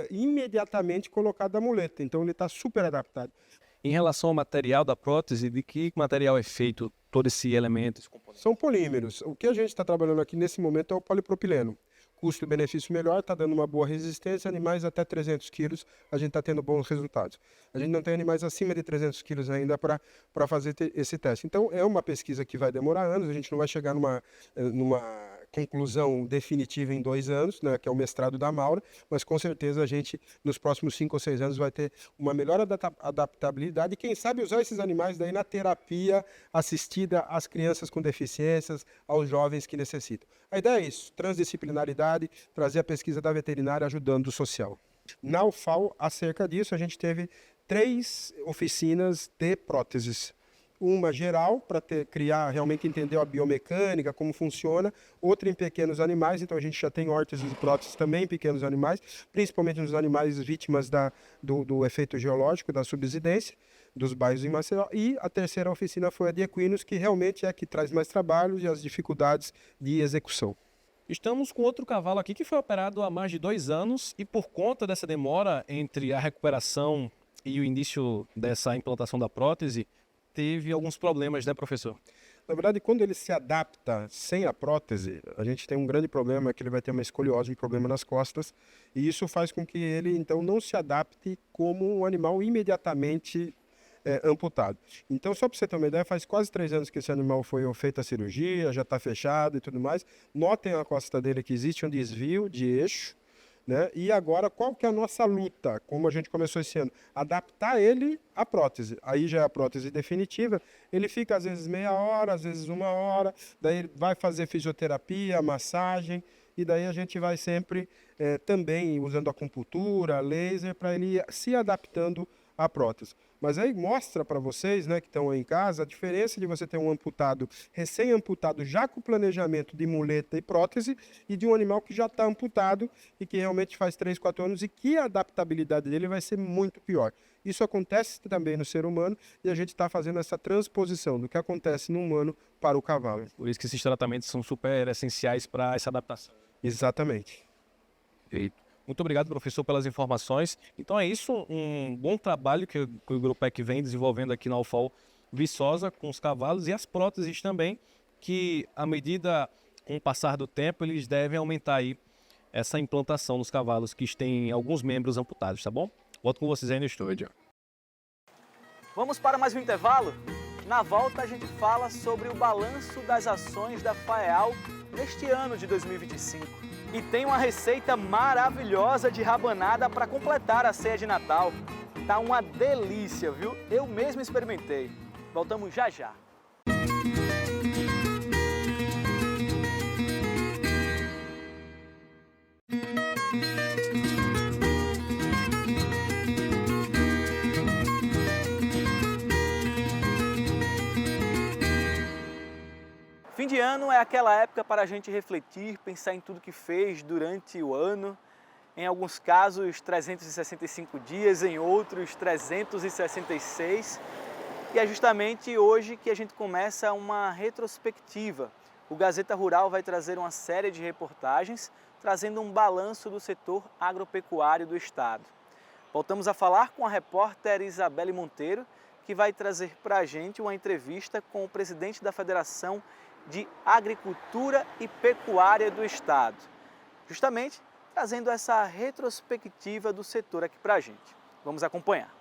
imediatamente colocado a muleta. Então ele está super adaptado. Em relação ao material da prótese, de que material é feito todo esse elemento? São polímeros. O que a gente está trabalhando aqui nesse momento é o polipropileno. Custo-benefício melhor, está dando uma boa resistência. Animais até 300 quilos, a gente está tendo bons resultados. A gente não tem animais acima de 300 quilos ainda para fazer esse teste. Então, é uma pesquisa que vai demorar anos. A gente não vai chegar numa conclusão definitiva em 2 anos, né, que é o mestrado da Maura, mas com certeza a gente, nos próximos 5 ou 6 anos, vai ter uma melhor adaptabilidade e, quem sabe, usar esses animais daí na terapia assistida às crianças com deficiências, aos jovens que necessitam. A ideia é isso, transdisciplinaridade, trazer a pesquisa da veterinária ajudando o social. Na UFAL, acerca disso, a gente teve 3 oficinas de próteses. Uma geral, para criar, realmente entender a biomecânica, como funciona. Outra em pequenos animais, então a gente já tem órteses e próteses também em pequenos animais, principalmente nos animais vítimas do efeito geológico, da subsidência, dos bairros em Maceió. E a terceira oficina foi a de equinos, que realmente é a que traz mais trabalho e as dificuldades de execução. Estamos com outro cavalo aqui que foi operado há mais de 2 anos e, por conta dessa demora entre a recuperação e o início dessa implantação da prótese, teve alguns problemas, né, professor? Na verdade, quando ele se adapta sem a prótese, a gente tem um grande problema, que ele vai ter uma escoliose, um problema nas costas, e isso faz com que ele, então, não se adapte como um animal imediatamente amputado. Então, só para você ter uma ideia, faz quase 3 anos que esse animal foi feita a cirurgia, já está fechado e tudo mais. Notem a costa dele que existe um desvio de eixo, né? E agora, qual que é a nossa luta, como a gente começou esse ano? Adaptar ele à prótese. Aí já é a prótese definitiva. Ele fica, às vezes, meia hora, às vezes 1 hora. Daí ele vai fazer fisioterapia, massagem. E daí a gente vai sempre também usando acupuntura, laser, para ele ir se adaptando à prótese. Mas aí mostra para vocês, né, que estão aí em casa, a diferença de você ter um amputado, recém-amputado, já com planejamento de muleta e prótese, e de um animal que já está amputado e que realmente faz 3, 4 anos e que a adaptabilidade dele vai ser muito pior. Isso acontece também no ser humano e a gente está fazendo essa transposição do que acontece no humano para o cavalo. Por isso que esses tratamentos são super essenciais para essa adaptação. Exatamente. Perfeito. Muito obrigado, professor, pelas informações. Então é isso, um bom trabalho que o Grupec vem desenvolvendo aqui na UFAL Viçosa com os cavalos e as próteses também, que à medida, com o passar do tempo, eles devem aumentar aí essa implantação nos cavalos que têm alguns membros amputados, tá bom? Volto com vocês aí no estúdio. Vamos para mais um intervalo? Na volta a gente fala sobre o balanço das ações da FAEAL neste ano de 2025. E tem uma receita maravilhosa de rabanada para completar a ceia de Natal. Tá uma delícia, viu? Eu mesmo experimentei. Voltamos já já. Fim de ano é aquela época para a gente refletir, pensar em tudo que fez durante o ano em alguns casos 365 dias, em outros 366. E é justamente hoje que a gente começa uma retrospectiva. O Gazeta Rural vai trazer uma série de reportagens trazendo um balanço do setor agropecuário do estado. Voltamos a falar com a repórter Isabelle Monteiro, que vai trazer para a gente uma entrevista com o presidente da Federação de Agricultura e Pecuária do estado, justamente trazendo essa retrospectiva do setor aqui para a gente. Vamos acompanhar.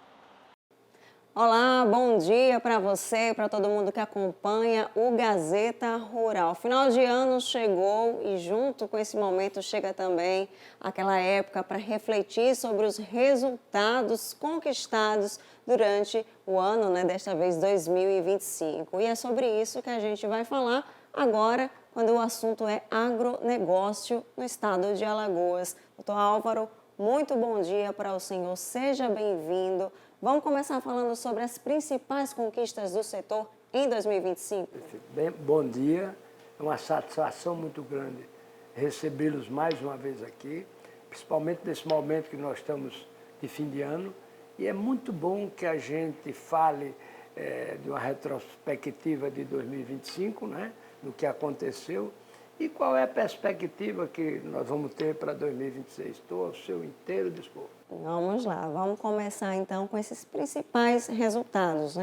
Olá, bom dia para você, para todo mundo que acompanha o Gazeta Rural. Final de ano chegou e junto com esse momento chega também aquela época para refletir sobre os resultados conquistados durante o ano, desta vez 2025. E é sobre isso que a gente vai falar agora, quando o assunto é agronegócio no estado de Alagoas. Doutor Álvaro, muito bom dia para o senhor, seja bem-vindo. Vamos começar falando sobre as principais conquistas do setor em 2025. Bem, bom dia, é uma satisfação muito grande recebê-los mais uma vez aqui, principalmente nesse momento que nós estamos de fim de ano. E é muito bom que a gente fale de uma retrospectiva de 2025, do que aconteceu e qual é a perspectiva que nós vamos ter para 2026. Estou ao seu inteiro dispor. Vamos lá, vamos começar então com esses principais resultados.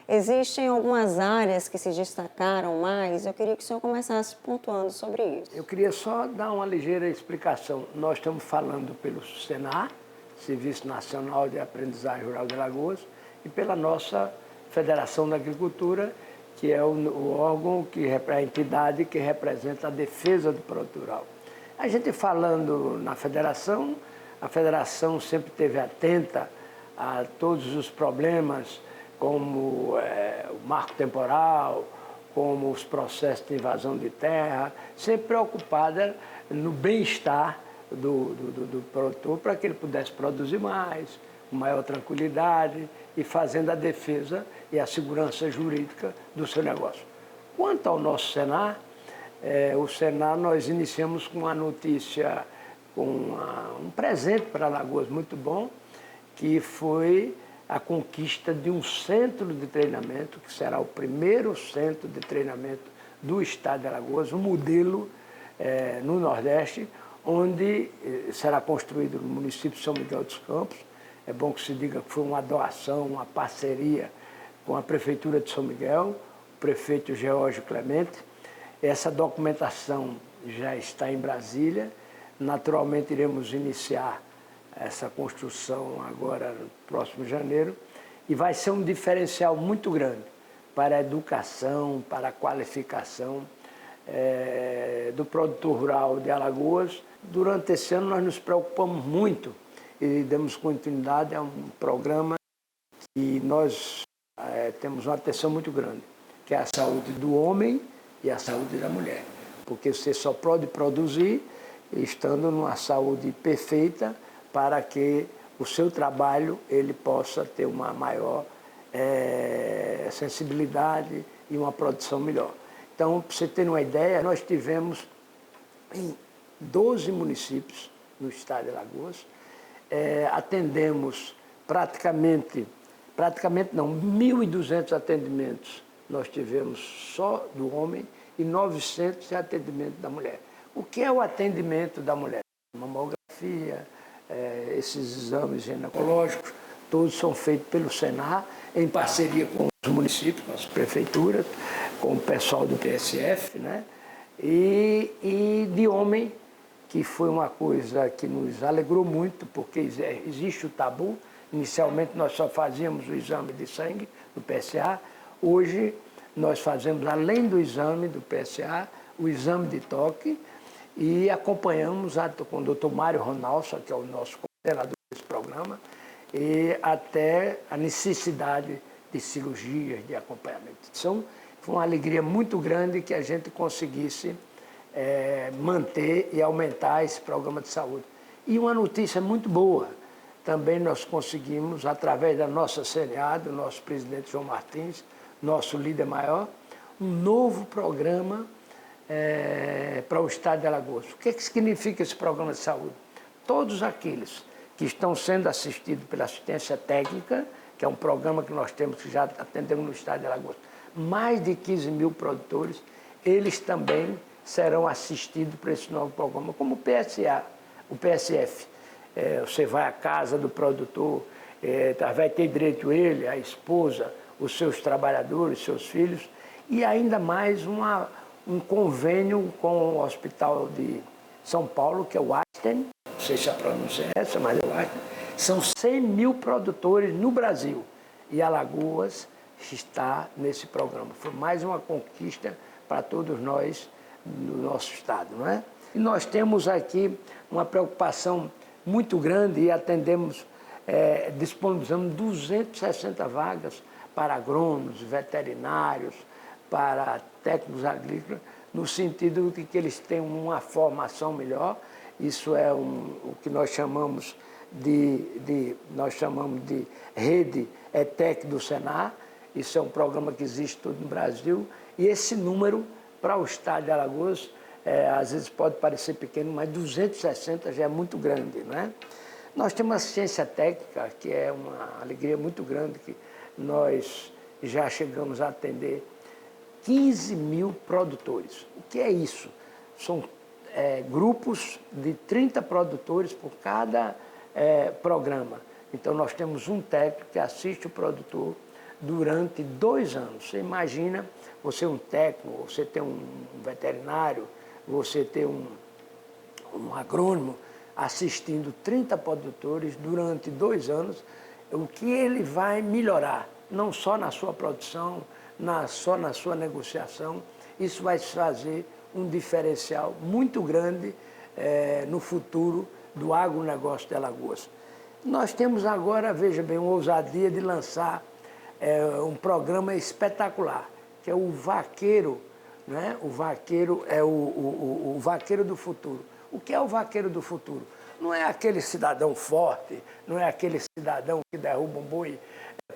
Existem algumas áreas que se destacaram mais, eu queria que o senhor começasse pontuando sobre isso. Eu queria só dar uma ligeira explicação. Nós estamos falando pelo Senar, Serviço Nacional de Aprendizagem Rural de Alagoas, e pela nossa Federação da Agricultura, que é o órgão, a entidade que representa a defesa do produto rural. A gente falando na federação, a federação sempre esteve atenta a todos os problemas, como o marco temporal, como os processos de invasão de terra, sempre preocupada no bem-estar do produtor para que ele pudesse produzir mais, com maior tranquilidade e fazendo a defesa e a segurança jurídica do seu negócio. Quanto ao nosso Senar, o Senar nós iniciamos com uma notícia, com um presente para Alagoas muito bom, que foi a conquista de um centro de treinamento, que será o primeiro centro de treinamento do estado de Alagoas, um modelo no Nordeste, onde será construído no município de São Miguel dos Campos. É bom que se diga que foi uma doação, uma parceria com a Prefeitura de São Miguel, o prefeito Geórgio Clemente. Essa documentação já está em Brasília. Naturalmente, iremos iniciar essa construção agora no próximo janeiro e vai ser um diferencial muito grande para a educação, para a qualificação do produtor rural de Alagoas. Durante esse ano, nós nos preocupamos muito e damos continuidade a um programa que nós temos uma atenção muito grande, que é a saúde do homem e a saúde da mulher. Porque você só pode produzir estando numa saúde perfeita para que o seu trabalho ele possa ter uma maior sensibilidade e uma produção melhor. Então, para você ter uma ideia, nós tivemos em 12 municípios no estado de Alagoas, atendemos praticamente não, 1.200 atendimentos nós tivemos só do homem e 900 de atendimento da mulher. O que é o atendimento da mulher? Mamografia, esses exames ginecológicos, todos são feitos pelo Senar, em parceria com os municípios, com as prefeituras, com o pessoal do PSF, e de homem, que foi uma coisa que nos alegrou muito, porque existe o tabu. Inicialmente nós só fazíamos o exame de sangue do PSA, hoje nós fazemos, além do exame do PSA, o exame de toque e acompanhamos com o Dr. Mário Ronaldo, que é o nosso coordenador desse programa, e até a necessidade de cirurgias, de acompanhamento. Então, foi uma alegria muito grande que a gente conseguisse manter e aumentar esse programa de saúde. E uma notícia muito boa, também nós conseguimos, através da nossa CNA, do nosso presidente João Martins, nosso líder maior, um novo programa para o estado de Alagoas. O que significa esse programa de saúde? todos aqueles que estão sendo assistidos pela assistência técnica, que é um programa que nós temos, que já atendemos no estado de Alagoas, mais de 15 mil produtores, eles também serão assistidos por esse novo programa, como o PSA, o PSF. Você vai à casa do produtor, vai ter direito ele, a esposa, os seus trabalhadores, seus filhos, e ainda mais um convênio com o Hospital de São Paulo, que é o Einstein, não sei se a pronúncia é essa, mas é o Einstein. São 100 mil produtores no Brasil, e Alagoas está nesse programa. Foi mais uma conquista para todos nós no nosso estado, não é? E nós temos aqui uma preocupação muito grande e disponibilizamos 260 vagas para agrônomos, veterinários, para técnicos agrícolas, no sentido de que eles tenham uma formação melhor. Isso é o que nós chamamos de rede ETEC do Senar. Isso é um programa que existe todo no Brasil. E esse número, para o estado de Alagoas, às vezes pode parecer pequeno, mas 260 já é muito grande, não é? Nós temos assistência técnica, que é uma alegria muito grande, que nós já chegamos a atender 15 mil produtores. O que é isso? São grupos de 30 produtores por cada programa. Então, nós temos um técnico que assiste o produtor durante 2 anos. Você imagina, você é um técnico, você tem um veterinário, você tem um agrônomo assistindo 30 produtores durante 2 anos, o que ele vai melhorar, não só na sua produção, só na sua negociação. Isso vai fazer um diferencial muito grande no futuro do agronegócio de Alagoas. Nós temos agora, veja bem, uma ousadia de lançar um programa espetacular, que é o Vaqueiro, né? O Vaqueiro é o Vaqueiro do Futuro. O que é o Vaqueiro do Futuro? Não é aquele cidadão forte, não é aquele cidadão que derruba um boi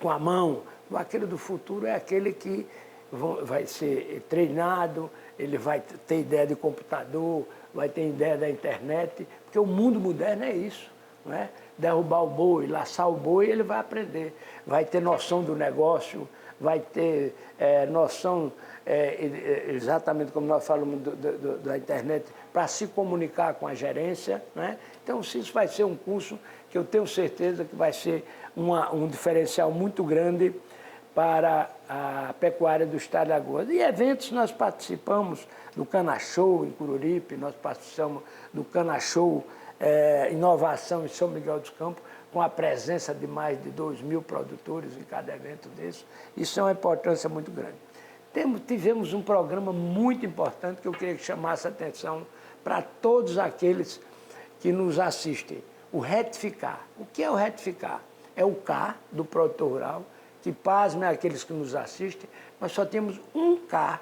com a mão. O Vaqueiro do Futuro é aquele que vai ser treinado, ele vai ter ideia de computador, vai ter ideia da internet, porque o mundo moderno é isso, não é? Derrubar o boi, laçar o boi, ele vai aprender, vai ter noção do negócio, vai ter noção, exatamente como nós falamos da internet, para se comunicar com a gerência, né? Então, isso vai ser um curso que eu tenho certeza que vai ser um diferencial muito grande para a pecuária do estado de Alagoas. E eventos, nós participamos do Cana Show em Coruripe, nós participamos do Cana Show Inovação em São Miguel dos Campos, com a presença de mais de 2.000 produtores em cada evento desse. Isso é uma importância muito grande. Tivemos um programa muito importante que eu queria que chamasse a atenção para todos aqueles que nos assistem. O Retificar. O que é o Retificar? É o K do produtor rural, que pasmem aqueles que nos assistem. Nós só temos um K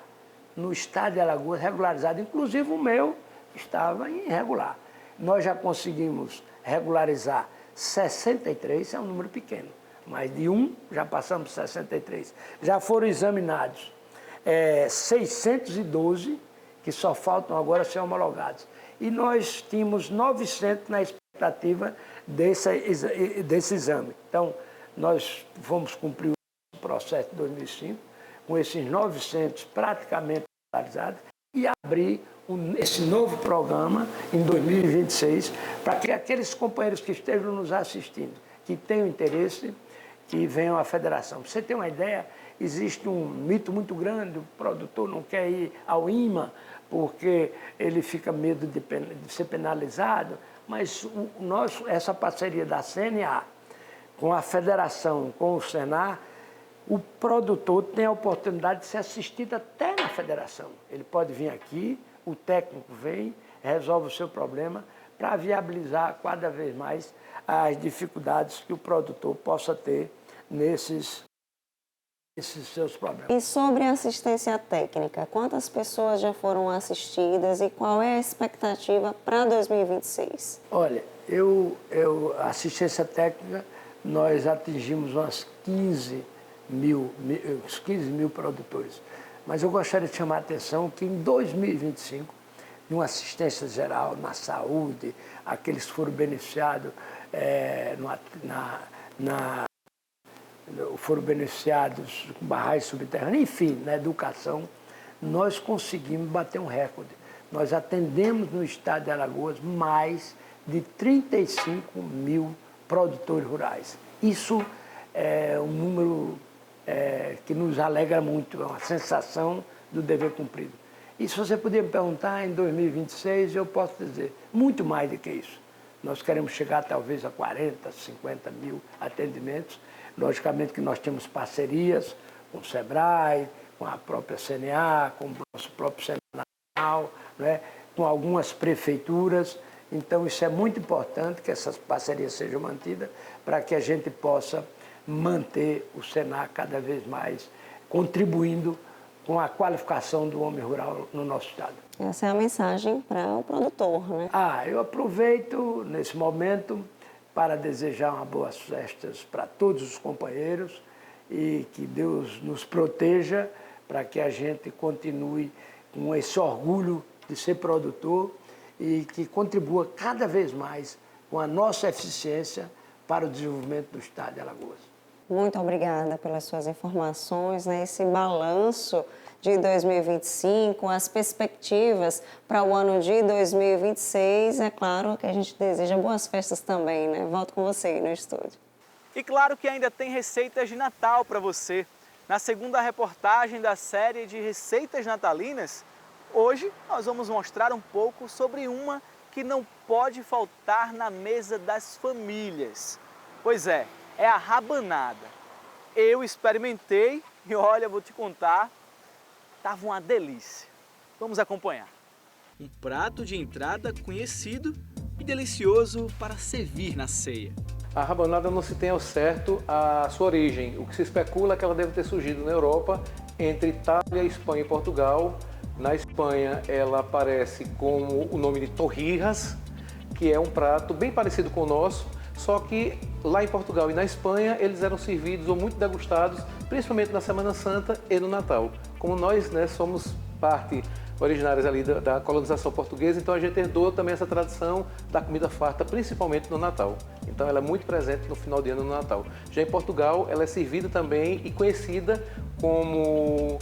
no estado de Alagoas regularizado, inclusive o meu estava irregular. Nós já conseguimos regularizar 63, é um número pequeno, mas de já passamos 63. Já foram examinados 612, que só faltam agora ser homologados. E nós tínhamos 900 na expectativa desse exame. Então, nós vamos cumprir o processo de 2005 com esses 900 praticamente realizados e abrir esse novo programa em 2026 para que aqueles companheiros que estejam nos assistindo, que tenham interesse, que venham à federação. Para você ter uma ideia, existe um mito muito grande, o produtor não quer ir ao IMA porque ele fica medo de ser penalizado, mas essa parceria da CNA com a federação, com o Senar, o produtor tem a oportunidade de ser assistido até na federação. Ele pode vir aqui, o técnico vem, resolve o seu problema para viabilizar cada vez mais as dificuldades que o produtor possa ter nesses seus problemas. E sobre assistência técnica, quantas pessoas já foram assistidas e qual é a expectativa para 2026? Olha, assistência técnica, nós atingimos umas 15 mil produtores. Mas eu gostaria de chamar a atenção que em 2025 uma assistência geral na saúde, aqueles que foram beneficiados foram beneficiados com barragens subterrâneas, enfim, na educação, nós conseguimos bater um recorde. Nós atendemos no estado de Alagoas mais de 35 mil produtores rurais. Isso é um número que nos alegra muito, é uma sensação do dever cumprido. E se você puder me perguntar, em 2026, eu posso dizer muito mais do que isso. Nós queremos chegar talvez a 40, 50 mil atendimentos. Logicamente que nós temos parcerias com o SEBRAE, com a própria CNA, com o nosso próprio Senado Nacional, né, com algumas prefeituras. Então, isso é muito importante que essas parcerias sejam mantidas para que a gente possa manter o Senar cada vez mais contribuindo com a qualificação do homem rural no nosso estado. Essa é a mensagem para o produtor, né? Eu aproveito nesse momento para desejar uma boas festas para todos os companheiros e que Deus nos proteja para que a gente continue com esse orgulho de ser produtor e que contribua cada vez mais com a nossa eficiência para o desenvolvimento do estado de Alagoas. Muito obrigada pelas suas informações, né? Esse balanço de 2025, as perspectivas para o ano de 2026. É claro que a gente deseja boas festas também, né? Volto com você aí no estúdio. E claro que ainda tem receitas de Natal para você. Na segunda reportagem da série de receitas natalinas, hoje nós vamos mostrar um pouco sobre uma que não pode faltar na mesa das famílias. Pois é a rabanada. Eu experimentei e olha, vou te contar, estava uma delícia. Vamos acompanhar. Um prato de entrada conhecido e delicioso para servir na ceia. A rabanada não se tem ao certo a sua origem. O que se especula é que ela deve ter surgido na Europa, entre Itália, Espanha e Portugal. Na Espanha ela aparece como o nome de torrijas, que é um prato bem parecido com o nosso, só que lá em Portugal e na Espanha eles eram servidos ou muito degustados, principalmente na Semana Santa e no Natal. Como nós, né, somos parte originárias ali da colonização portuguesa, então a gente herdou também essa tradição da comida farta, principalmente no Natal. Então ela é muito presente no final de ano no Natal. Já em Portugal ela é servida também e conhecida como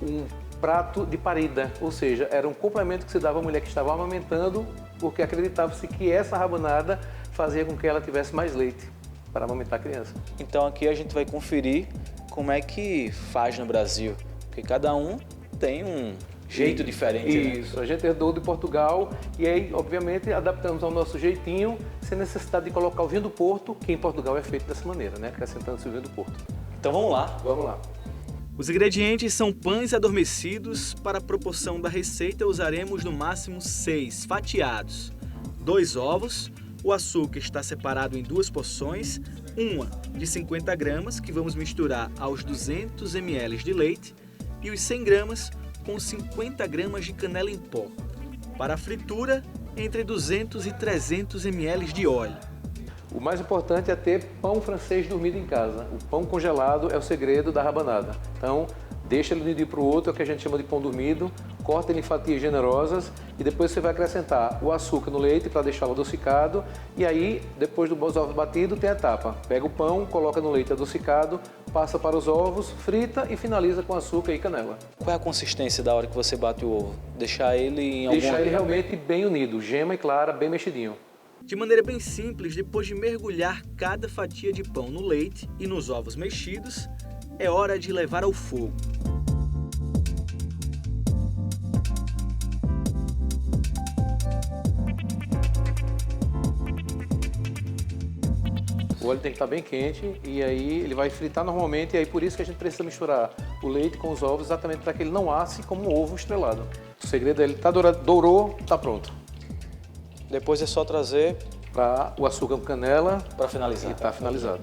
um prato de parida, ou seja, era um complemento que se dava à mulher que estava amamentando, porque acreditava-se que essa rabanada fazia com que ela tivesse mais leite para amamentar a criança. Então aqui a gente vai conferir como é que faz no Brasil, porque cada um tem um jeito diferente. Isso, né? A gente herdou de Portugal e aí, obviamente, adaptamos ao nosso jeitinho, sem necessidade de colocar o vinho do Porto, que em Portugal é feito dessa maneira, né? Acrescentando-se o vinho do Porto. Então vamos lá. Vamos lá. Os ingredientes são pães adormecidos. Para a proporção da receita, usaremos no máximo 6 fatiados, 2 ovos, o açúcar está separado em 2 porções, uma de 50 gramas, que vamos misturar aos 200 ml de leite, e os 100 gramas com 50 gramas de canela em pó. Para a fritura, entre 200 e 300 ml de óleo. O mais importante é ter pão francês dormido em casa. O pão congelado é o segredo da rabanada. Então, deixa ele de um dia para o outro, é o que a gente chama de pão dormido, corta ele em fatias generosas e depois você vai acrescentar o açúcar no leite para deixá-lo adocicado. E aí, depois dos ovos batidos, tem a etapa. Pega o pão, coloca no leite adocicado, passa para os ovos, frita e finaliza com açúcar e canela. Qual é a consistência da hora que você bate o ovo? Deixar ele em algum... Deixar ele realmente bem unido, gema e clara, bem mexidinho. De maneira bem simples, depois de mergulhar cada fatia de pão no leite e nos ovos mexidos, é hora de levar ao fogo. O óleo tem que estar bem quente e aí ele vai fritar normalmente, e aí por isso que a gente precisa misturar o leite com os ovos, exatamente para que ele não asse como um ovo estrelado. O segredo é ele tá dourou, tá pronto. Depois é só trazer para o açúcar com canela para finalizar. E está finalizado.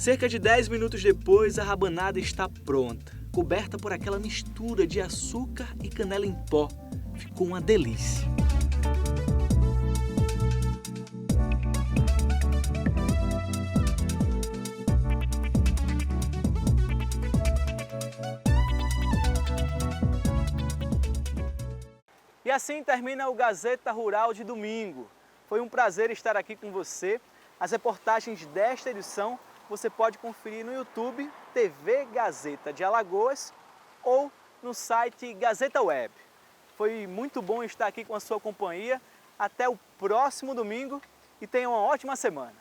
Cerca de 10 minutos depois, a rabanada está pronta, coberta por aquela mistura de açúcar e canela em pó. Ficou uma delícia. E assim termina o Gazeta Rural de domingo. Foi um prazer estar aqui com você. As reportagens desta edição você pode conferir no YouTube TV Gazeta de Alagoas ou no site Gazeta Web. Foi muito bom estar aqui com a sua companhia. Até o próximo domingo e tenha uma ótima semana.